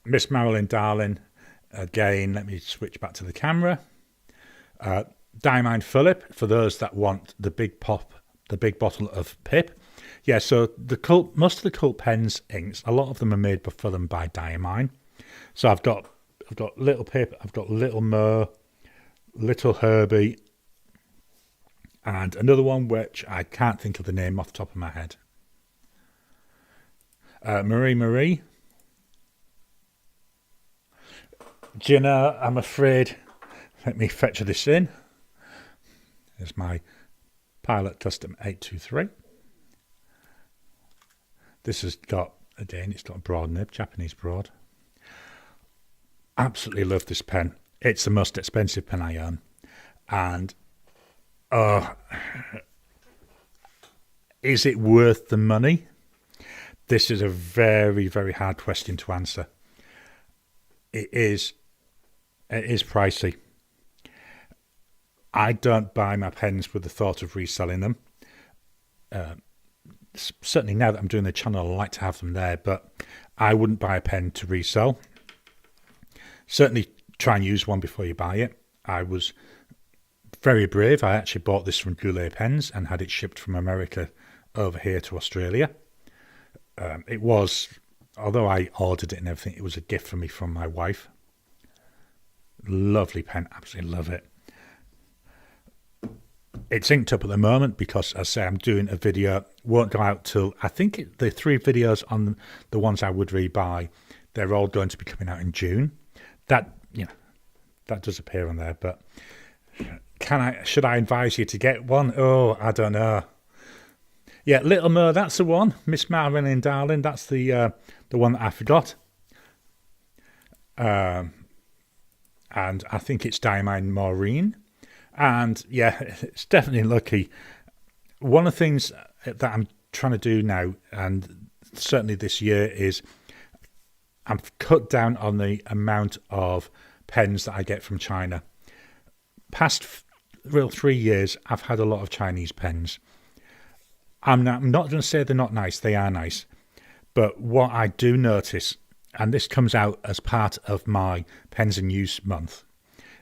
Miss Marilyn Darling, again, let me switch back to the camera. Diamond Philip, for those that want the big bottle of Pip. Yeah, so most of the cult pens inks, a lot of them are made for them by Diamine. So I've got Little Pip, I've got Little Mo, Little Herbie, and another one which I can't think of the name off the top of my head. Marie. Gina, I'm afraid. Let me fetch this in. There's my Pilot Custom 823. This has got, again, it's got a broad nib, Japanese broad. Absolutely love this pen. It's the most expensive pen I own. And, is it worth the money? This is a very, very hard question to answer. It is pricey. I don't buy my pens with the thought of reselling them. Certainly now that I'm doing the channel, I like to have them there, but I wouldn't buy a pen to resell. Certainly try and use one before you buy it. I was very brave. I actually bought this from Goulet Pens and had it shipped from America over here to Australia. It was, although I ordered it and everything, it was a gift for me from my wife. Lovely pen, absolutely love it. It's inked up at the moment because, as I say, I'm doing a video, won't go out till, I think the 3 videos on the ones I would rebuy, they're all going to be coming out in June. That does appear on there, but should I advise you to get one? Oh, I don't know. Yeah, Little Mo, that's the one. Miss Marilyn Darling, that's the one that I forgot. And I think it's Diamond Maureen. And yeah, it's definitely lucky. One of the things that I'm trying to do now, and certainly this year, is I've cut down on the amount of pens that I get from China. Past 3 years, I've had a lot of Chinese pens. I'm not going to say they're not nice. They are nice. But what I do notice, and this comes out as part of my Pens in Use month,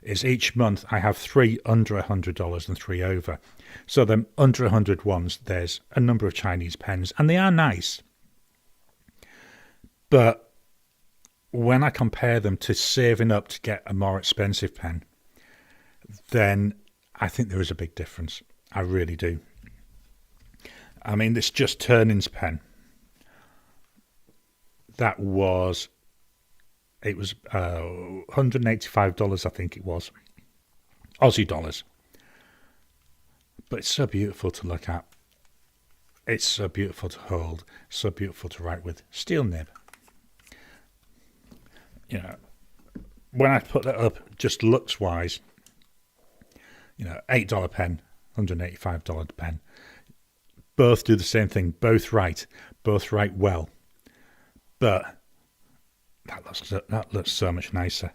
is each month I have 3 under $100 and 3 over. So the under 100 ones, there's a number of Chinese pens, and they are nice. But when I compare them to saving up to get a more expensive pen, then I think there is a big difference. I really do. I mean, this Just Turnings pen, it was $185, I think it was, Aussie dollars. But it's so beautiful to look at. It's so beautiful to hold, so beautiful to write with. Steel nib. When I put that up, just looks wise, $8 pen, $185 pen. Both do the same thing. Both write well. but that looks so much nicer,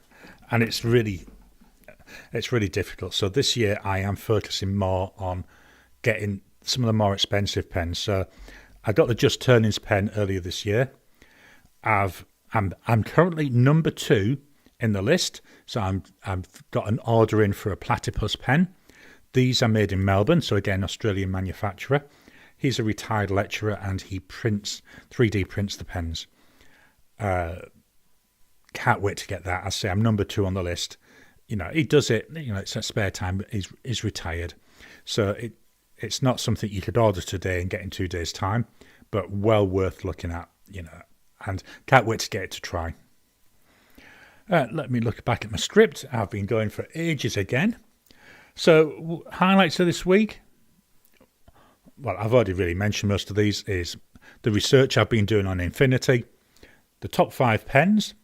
and it's really difficult. So this year I am focusing more on getting some of the more expensive pens. So I got the Just Turnings pen earlier this year. I'm currently number 2 in the list, so I've got an order in for a Platypus pen. These are made in Melbourne, so again, Australian manufacturer. He's a retired lecturer and he 3D prints the pens. Can't wait to get that. I say I'm number 2 on the list. He does it, it's a spare time, but he's retired. So it's not something you could order today and get in 2 days' time, but well worth looking at, and can't wait to get it to try. Let me look back at my script. I've been going for ages again. So highlights of this week. Well, I've already really mentioned most of these. Is the research I've been doing on Infinity, the top 5 pens.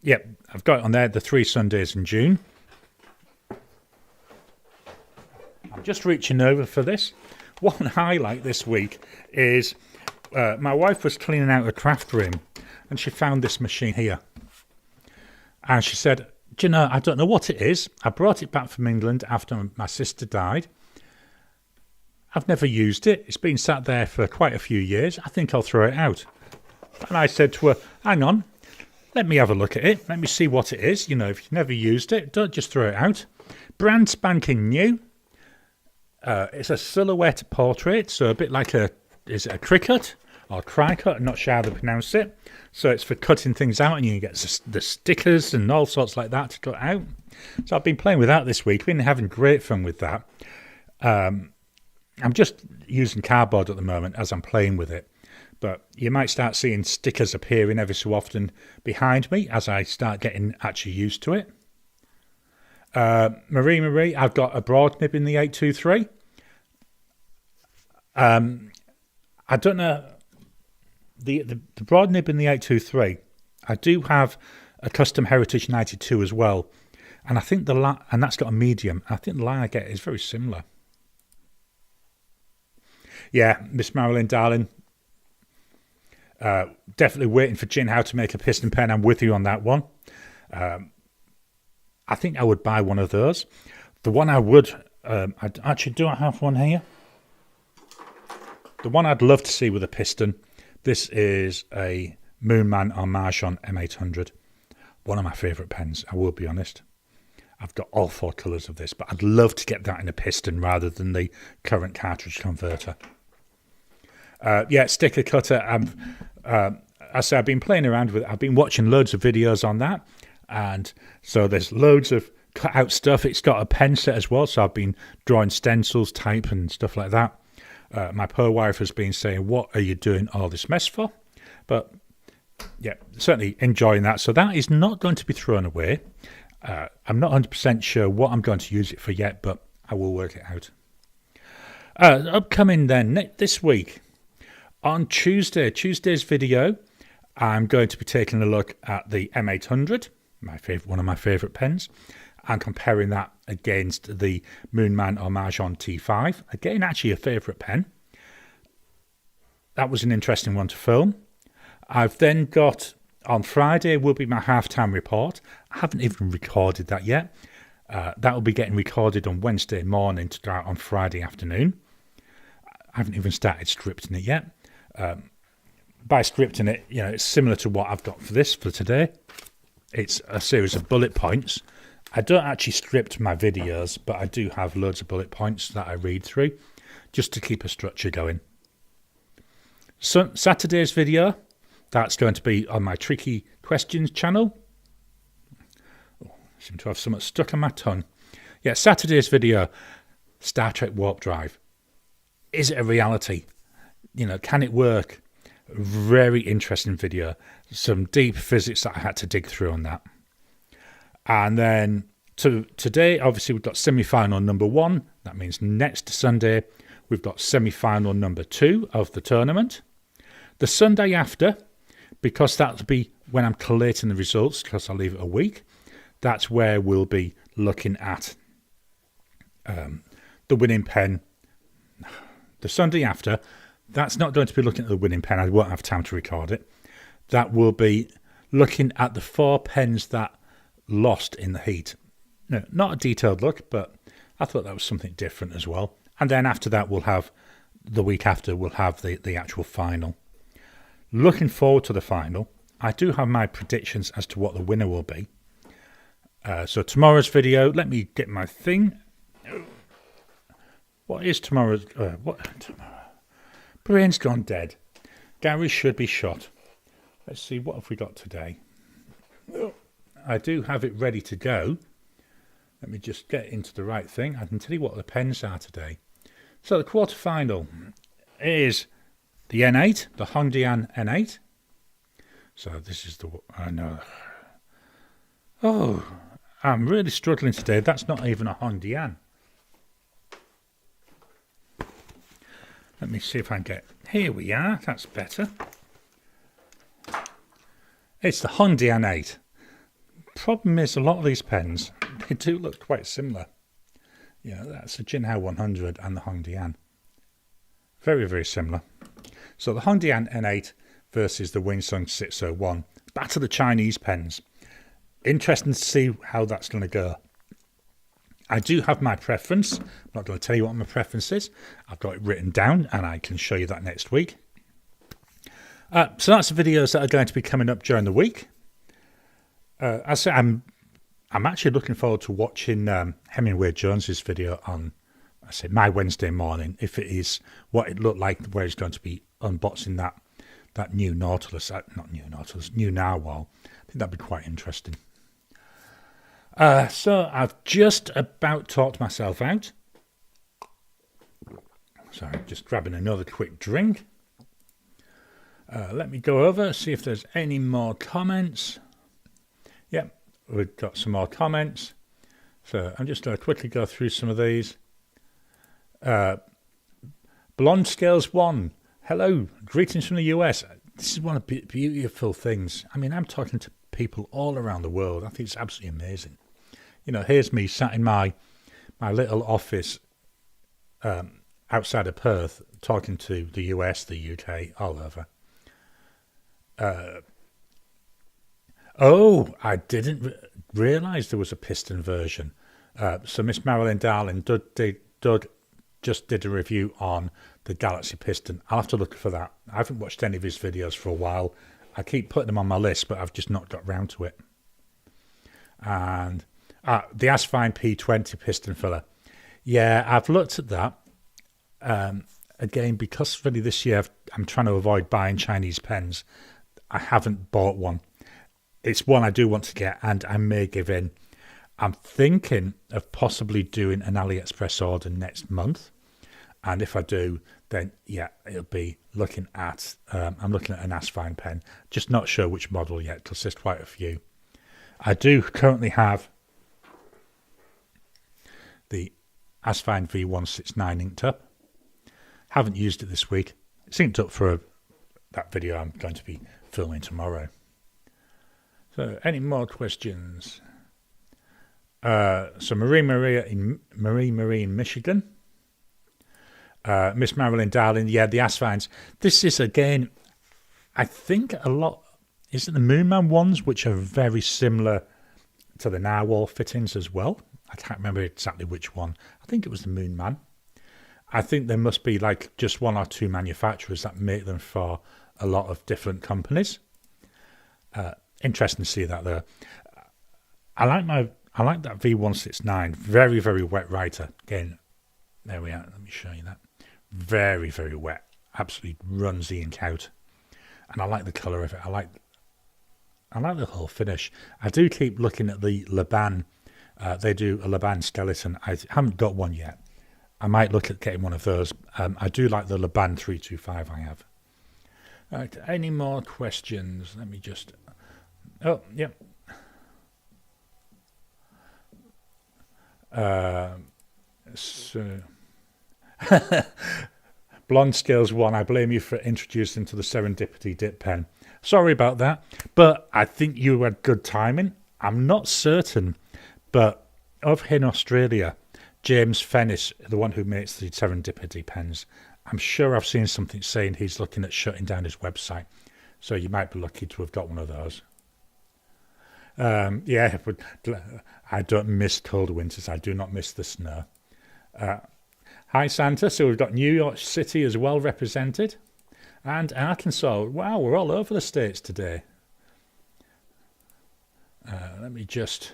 Yep, I've got it on there, the 3 Sundays in June. I'm just reaching over for this. One highlight this week is my wife was cleaning out her craft room and she found this machine here. And she said, do you know, I don't know what it is. I brought it back from England after my sister died. I've never used it. It's been sat there for quite a few years. I think I'll throw it out. And I said to her, hang on, let me have a look at it. Let me see what it is. If you've never used it, don't just throw it out. Brand spanking new. It's a silhouette portrait, so a bit like is it a cricut or cricut? I'm not sure how to pronounce it. So it's for cutting things out, and you get the stickers and all sorts like that to cut out. So I've been playing with that this week. Been having great fun with that. I'm just using cardboard at the moment as I'm playing with it. But you might start seeing stickers appearing every so often behind me as I start getting actually used to it. Marie, I've got a broad nib in the 823. I don't know, the broad nib in the 823, I do have a custom Heritage 92 as well. And I think and that's got a medium. I think the line I get is very similar. Yeah, Miss Marilyn, darling. Definitely waiting for Jin how to make a piston pen. I'm with you on that one. I think I would buy one of those. The one I would, do I have one here? The one I'd love to see with a piston. This is a Moonman or Marjon M800. One of my favourite pens, I will be honest. I've got all 4 colours of this, but I'd love to get that in a piston rather than the current cartridge converter. Sticker cutter. I've been playing around with it. I've been watching loads of videos on that. And so there's loads of cut out stuff. It's got a pen set as well. So I've been drawing stencils, type and stuff like that. My poor wife has been saying, what are you doing all this mess for? But yeah, certainly enjoying that. So that is not going to be thrown away. I'm not 100% sure what I'm going to use it for yet, but I will work it out. Upcoming then, this week, on Tuesday's video, I'm going to be taking a look at the M800, one of my favourite pens, and comparing that against the Moonman or Marjon T5. Again, actually a favourite pen. That was an interesting one to film. I've then got, on Friday, will be my halftime report. I haven't even recorded that yet. That will be getting recorded on Wednesday morning to start on Friday afternoon. I haven't even started scripting it yet. By scripting it, it's similar to what I've got for today. It's a series of bullet points. I don't actually script my videos, but I do have loads of bullet points that I read through just to keep a structure going. So Saturday's video, that's going to be on my Tricky Questions channel. I seem to have something stuck on my tongue. Yeah, Saturday's video, Star Trek Warp Drive. Is it a reality? Can it work? Very interesting video. Some deep physics that I had to dig through on that. And then today, obviously, we've got semi-final number 1. That means next Sunday, we've got semi-final number 2 of the tournament. The Sunday after, because that'll be when I'm collating the results, because I'll leave it a week, that's where we'll be looking at the winning pen. The Sunday after, that's not going to be looking at the winning pen. I won't have time to record it. that will be looking at the 4 pens that lost in the heat. No, not a detailed look, but I thought that was something different as well. And then after that, the week after, we'll have the actual final. Looking forward to the final. I do have my predictions as to what the winner will be. So tomorrow's video, let me get my thing. What is tomorrow's... tomorrow? Brain's gone dead. Garry should be shot. Let's see, what have we got today? I do have it ready to go. Let me just get into the right thing. I can tell you what the pens are today. So the quarterfinal is the N8, the Hongdian N8. So this is the... I know. Oh, I'm really struggling today. That's not even a Hongdian. Let me see if I can get... Here we are. That's better. It's the Hongdian 8. Problem is, a lot of these pens, they do look quite similar. Yeah, that's the Jinhao 100 and the Hongdian. Very, very similar. So the Hongdian N8 versus the Winsung 601. Back of the Chinese pens. Interesting to see how that's going to go. I do have my preference. I'm not going to tell you what my preference is. I've got it written down and I can show you that next week. So that's the videos that are going to be coming up during the week. As I say, I'm actually looking forward to watching Hemingway Jones's video on, I say, my Wednesday morning. If it is what it looked like, where he's going to be unboxing that new Nautilus, new Narwhal. I think that'd be quite interesting. So I've just about talked myself out. Sorry, just grabbing another quick drink. Let me go over, see if there's any more comments. Yep, we've got some more comments. So I'm just going to quickly go through some of these. Blonde Scales 1. Hello, greetings from the US. This is one of the beautiful things. I mean, I'm talking to people all around the world. I think it's absolutely amazing. You know, here's me sat in my little office outside of Perth, talking to the US, the UK, all over. I didn't realise there was a piston version. So Miss Marilyn Darling, Doug just did a review on the Galaxy Piston. I'll have to look for that. I haven't watched any of his videos for a while. I keep putting them on my list, but I've just not got round to it. And the Asfine P20 piston filler. Yeah, I've looked at that. Again, because really this year I'm trying to avoid buying Chinese pens. I haven't bought one. It's one I do want to get, and I may give in. I'm thinking of possibly doing an AliExpress order next month. And if I do, then yeah, it'll be looking at, I'm looking at an Asfine pen. Just not sure which model yet, because there's quite a few. I do currently have the Asfine V169 inked up. Haven't used it this week. It's inked up for that video I'm going to be filming tomorrow. So, any more questions? So, Marie Marie in Michigan. Miss Marilyn Darling, yeah, the Asfines. This is, again, I think a lot, is it the Moonman ones, which are very similar to the Narwhal fittings as well? I can't remember exactly which one. I think it was the Moonman. I think there must be like just one or two manufacturers that make them for a lot of different companies. Interesting to see that there. I like that V169. Very, very wet writer. Again, there we are. Let me show you that. Very, very wet. Absolutely runs the ink out. And I like the colour of it. I like the whole finish. I do keep looking at the Laban. They do a Laban skeleton. I haven't got one yet. I might look at getting one of those. I do like the Laban 325 I have. Right, any more questions? Let me just... Oh, yep. So... Blonde Scales 1, I blame you for introducing to the Serendipity dip pen. Sorry about that, but I think you had good timing. I'm not certain, but over here in Australia, James Fennis, the one who makes the Serendipity pens, I'm sure I've seen something saying he's looking at shutting down his website. So you might be lucky to have got one of those. Yeah, but I don't miss cold winters. I do not miss the snow. Hi, Santa. So we've got New York City as well represented. And Arkansas. Wow, we're all over the states today. Let me just...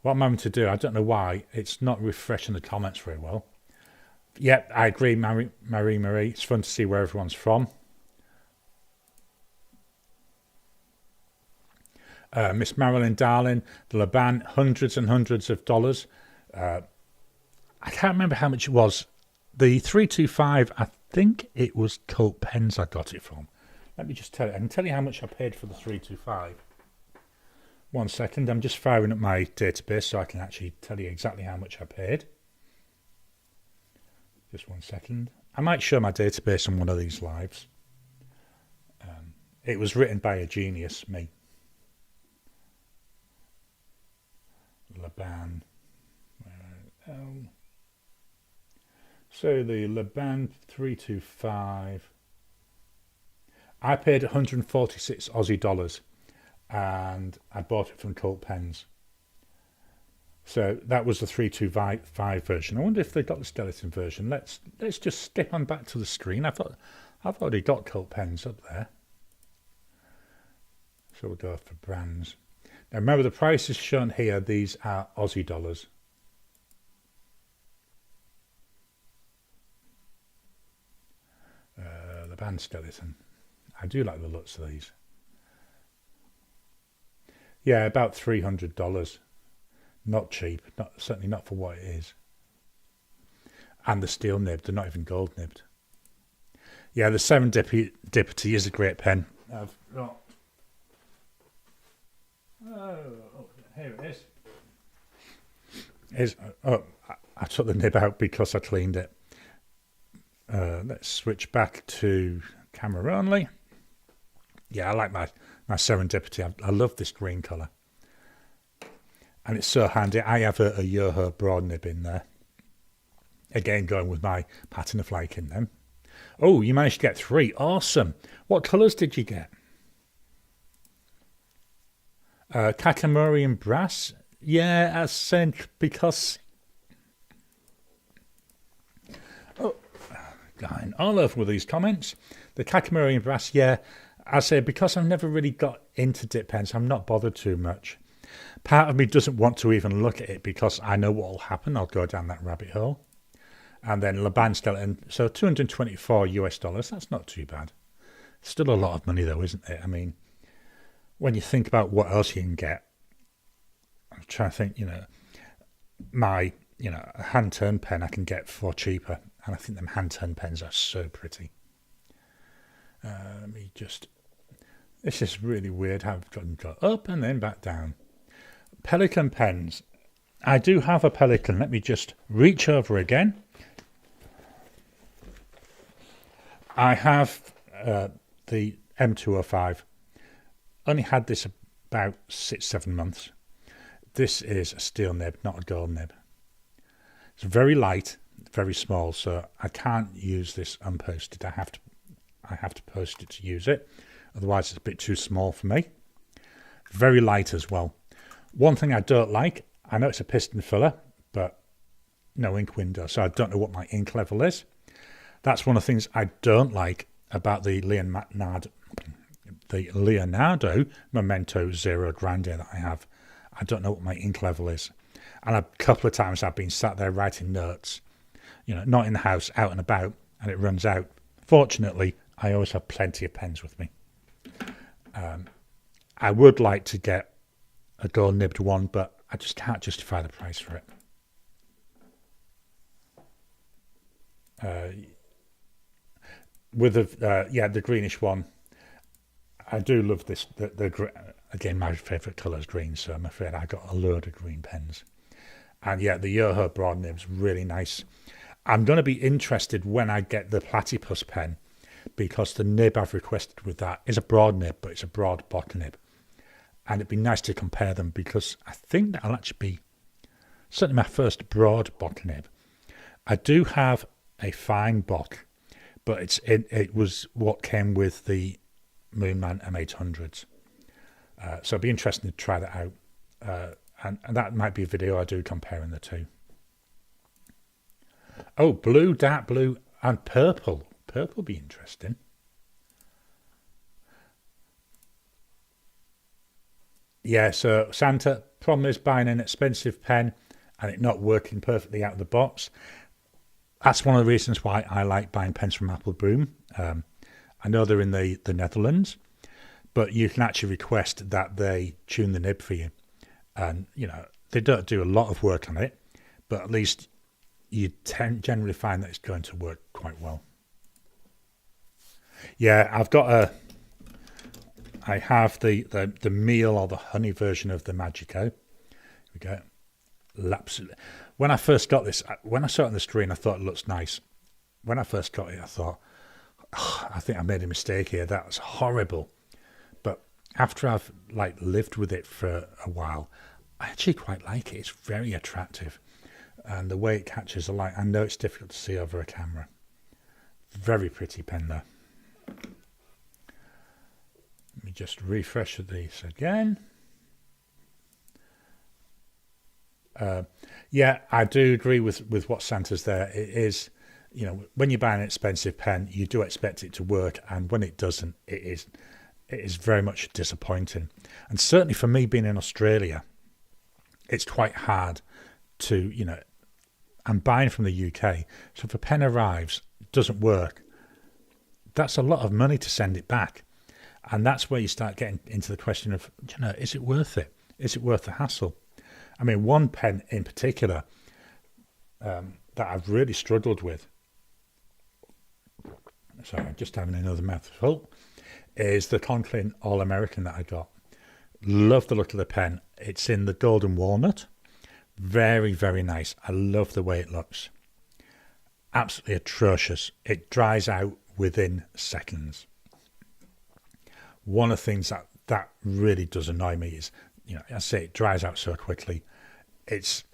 What I'm having to do, I don't know why, it's not refreshing the comments very well. Yep, I agree, Marie. It's fun to see where everyone's from. Miss Marilyn Darling, the Laban, hundreds and hundreds of dollars. I can't remember how much it was. The 325, I think it was Colt Pens I got it from. Let me just tell you. I can tell you how much I paid for the 325. 1 second, I'm just firing up my database so I can actually tell you exactly how much I paid. Just 1 second. I might show my database on one of these lives. It was written by a genius, me. Laban. So the Laban 325. I paid 146 Aussie dollars. And I bought it from Colt Pens. So that was the 325 version. I wonder if they've got the skeleton version. Let's just step on back to the screen. I've already got Colt Pens up there. So we'll go for brands. Now remember the prices shown here, these are Aussie dollars. The band skeleton. I do like the looks of these. Yeah, about $300. Not cheap. Certainly not for what it is. And the steel nibbed. They're not even gold nibbed. Yeah, the Serendipity is a great pen. I've got... Oh, here it is. I took the nib out because I cleaned it. Let's switch back to camera only. Yeah, I like my Serendipity. I love this green colour. And it's so handy. I have a Yoho broad nib in there. Again, going with my pattern of like in them. Oh, you managed to get 3. Awesome. What colours did you get? Katamari and brass. Yeah, as said, because... Oh, going all over with these comments. The Katamari and brass, yeah. I say because I've never really got into dip pens, I'm not bothered too much. Part of me doesn't want to even look at it because I know what will happen. I'll go down that rabbit hole. And then Laban skeleton, so 224 US dollars. That's not too bad. Still a lot of money though, isn't it? I mean, when you think about what else you can get, I'm trying to think. My hand turn pen I can get for cheaper, and I think them hand turn pens are so pretty. Let me just... This is really weird how I've got up and then back down. Pelican pens. I do have a Pelican. Let me just reach over again. I have the M205. Only had this about 6-7 months. This is a steel nib, not a gold nib. It's very light, very small, so I can't use this unposted. I have to post it to use it. Otherwise, it's a bit too small for me. Very light as well. One thing I don't like, I know it's a piston filler, but no ink window, so I don't know what my ink level is. That's one of the things I don't like about the Leonardo Memento Zero Grande that I have. I don't know what my ink level is. And a couple of times I've been sat there writing notes, not in the house, out and about, and it runs out. Fortunately, I always have plenty of pens with me. I would like to get a gold nibbed one, but I just can't justify the price for it. With the greenish one, I do love this. Again, my favourite colour is green, so I'm afraid I got a load of green pens. And yeah, the Yoho broad nib's really nice. I'm going to be interested when I get the Platypus pen, because the nib I've requested with that is a broad nib, but it's a broad bottom nib. And it'd be nice to compare them, because I think that'll actually be certainly my first broad bottom nib. I do have a fine bot, but it was what came with the Moonman M800s. So it'd be interesting to try that out. And that might be a video I do comparing the two. Oh, blue, dark blue, and purple. Purple will be interesting. Yeah, so Santa, problem is buying an expensive pen and it not working perfectly out of the box. That's one of the reasons why I like buying pens from Apple Boom. I know they're in the Netherlands, but you can actually request that they tune the nib for you. And, you know, they don't do a lot of work on it, but at least you generally find that it's going to work quite well. Yeah, I have the meal or the honey version of the Magico. Here we go. Absolutely. When I first got this, when I saw it on the screen, I thought it looks nice. When I first got it, I thought, oh, I think I made a mistake here. That's horrible. But after I've lived with it for a while, I actually quite like it. It's very attractive. And the way it catches the light, I know it's difficult to see over a camera. Very pretty pen there. Let me just refresh these again. Yeah, I do agree with what Santa's there. It is, you know, when you buy an expensive pen, you do expect it to work, and when it doesn't, it is very much disappointing. And certainly for me, being in Australia, it's quite hard to, you know, I'm buying from the UK, so if a pen arrives, doesn't work, that's a lot of money to send it back. And that's where you start getting into the question of, you know, is it worth it? Is it worth the hassle? I mean, one pen in particular that I've really struggled with, sorry, I'm just having another mouthful, is the Conklin All-American that I got. Love the look of the pen. It's in the golden walnut. Very, very nice. I love the way it looks. Absolutely atrocious. It dries out within seconds. One of the things that really does annoy me is, you know, I say it dries out so quickly. It's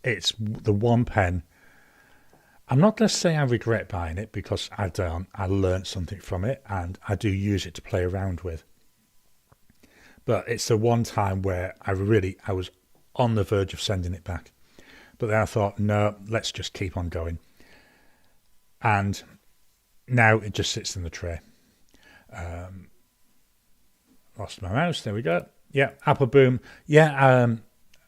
the one pen. I'm not going to say I regret buying it, because I don't. I learned something from it, and I do use it to play around with. But it's the one time where I was on the verge of sending it back. But then I thought, no, let's just keep on going. And now it just sits in the tray. Lost my mouse. There we go. Yeah, Apple Boom. Yeah,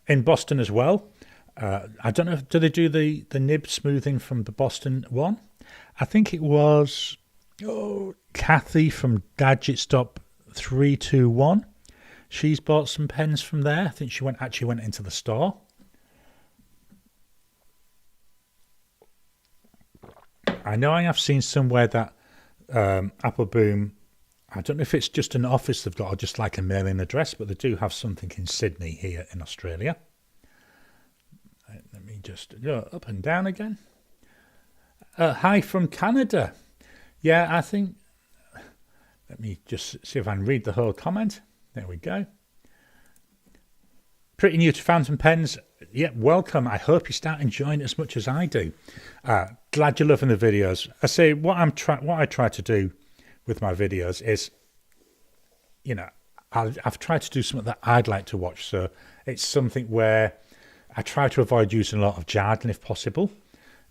in Boston as well. I don't know, do they do the nib smoothing from the Boston one? I think it was Kathy from Gadget Stop 321. She's bought some pens from there. I think she actually went into the store. I know I have seen somewhere that Apple Boom, I don't know if it's just an office they've got or just like a mailing address, but they do have something in Sydney here in Australia. Let me just go up and down again. Hi from Canada. Yeah, I think, let me just see if I can read the whole comment. There we go. Pretty new to fountain pens. Yeah, welcome. I hope you start enjoying it as much as I do. Glad you're loving the videos. I say what I try to do with my videos is, you know, I've tried to do something that I'd like to watch. So it's something where I try to avoid using a lot of jargon if possible.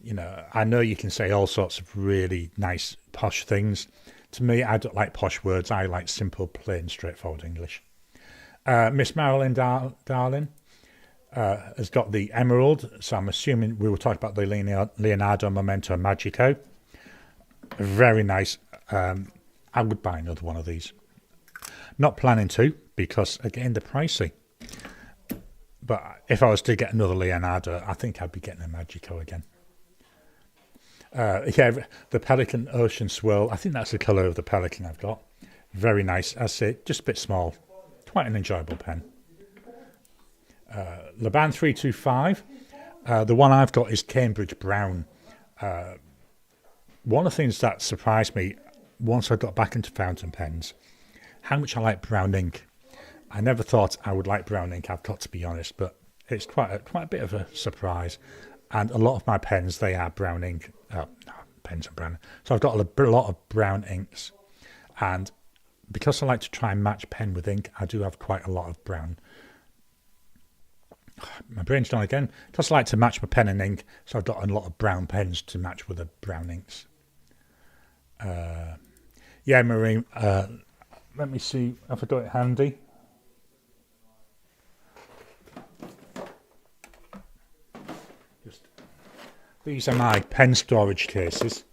You know, I know you can say all sorts of really nice posh things. To me, I don't like posh words. I like simple, plain, straightforward English. Miss Marilyn Darling has got the Emerald. So I'm assuming we were talking about the Leonardo Momento Magico. Very nice. I would buy another one of these. Not planning to, because again, they're pricey. But if I was to get another Leonardo, I think I'd be getting a Magico again. Yeah, the Pelican Ocean Swirl. I think that's the colour of the Pelican I've got. Very nice. I say, just a bit small. Quite an enjoyable pen. Laban 325. The one I've got is Cambridge Brown. One of the things that surprised me once I got back into fountain pens, how much I like brown ink. I never thought I would like brown ink, I've got to be honest, but it's quite a bit of a surprise. And a lot of my pens, they are brown ink. Pens are brown. So I've got a lot of brown inks. And because I like to try and match pen with ink, I do have quite a lot of brown. My brain's gone again. Because I like to match my pen and ink, so I've got a lot of brown pens to match with the brown inks. Yeah, Marie, let me see if I got it handy. These are my pen storage cases.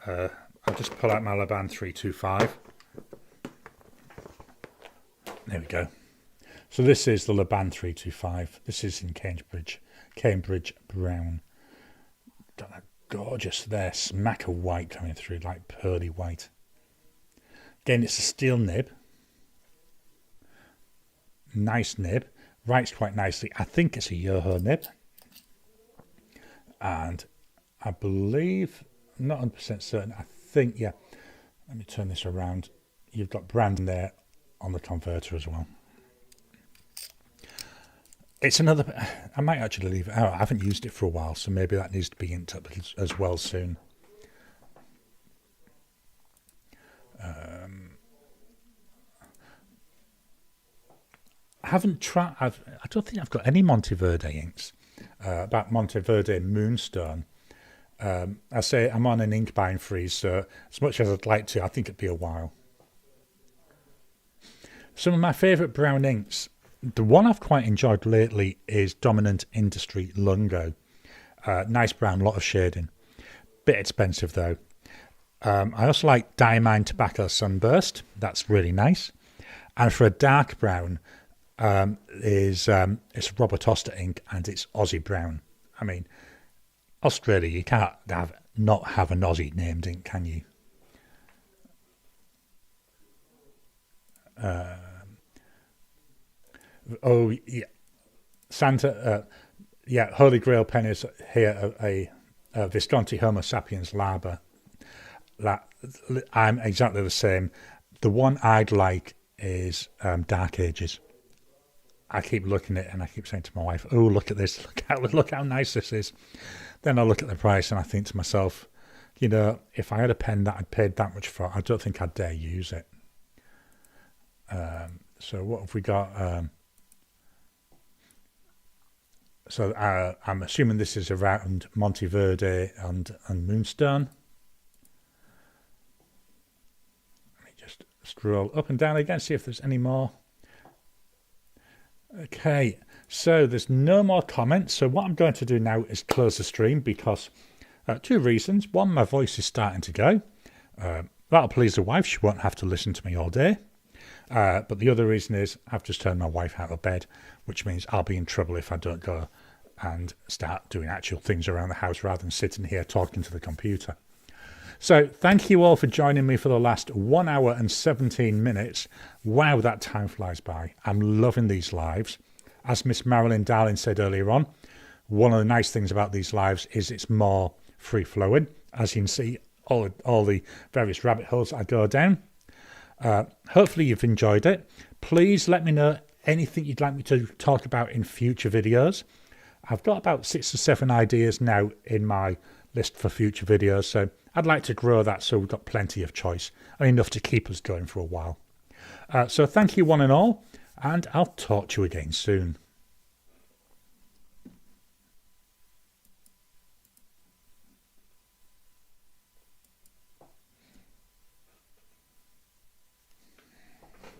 I'll just pull out my Laban 325. There we go. So this is the Laban 325. This is in Cambridge brown. Got that gorgeous there, smack of white coming through, like pearly white. Again, it's a steel nib. Nice nib. Writes quite nicely. I think it's a Yoho nib. And I believe, I'm not 100% certain, I think, yeah. Let me turn this around. You've got branding there on the converter as well. It's another, I might actually leave it out. I haven't used it for a while, so maybe that needs to be inked up as well soon. I haven't tried, I don't think I've got any Monteverde inks. About Monteverde Moonstone. I say I'm on an ink buying freeze, so as much as I'd like to, I think it'd be a while. Some of my favourite brown inks, the one I've quite enjoyed lately is Dominant Industry Lungo. Nice brown, lot of shading. Bit expensive though. I also like Diamine Tobacco Sunburst. That's really nice. And for a dark brown, it's Robert Oster ink and it's Aussie brown. I mean, Australia, you can't not have an Aussie named ink, can you? Oh yeah, Santa. Yeah, Holy Grail pen is here a Visconti Homo sapiens Laba. I'm exactly the same. The one I'd like is Dark Ages. I keep looking at it and I keep saying to my wife, "Oh, look at this! Look how nice this is." Then I look at the price and I think to myself, you know, if I had a pen that I'd paid that much for, I don't think I'd dare use it. So what have we got? So I'm assuming this is around Monteverde and Moonstone. Let me just scroll up and down again, see if there's any more. Okay, so there's no more comments. So what I'm going to do now is close the stream because two reasons. One, my voice is starting to go. That'll please the wife. She won't have to listen to me all day. But the other reason is I've just turned my wife out of bed, which means I'll be in trouble if I don't go and start doing actual things around the house rather than sitting here talking to the computer. So thank you all for joining me for the last 1 hour and 17 minutes. Wow, that time flies by. I'm loving these lives. As Miss Marilyn Darling said earlier on, one of the nice things about these lives is it's more free-flowing. As you can see, all the various rabbit holes I go down. Hopefully you've enjoyed it. Please let me know anything you'd like me to talk about in future videos. I've got about 6 or 7 ideas now in my list for future videos, so I'd like to grow that so we've got plenty of choice and enough to keep us going for a while. So thank you one and all, and I'll talk to you again soon.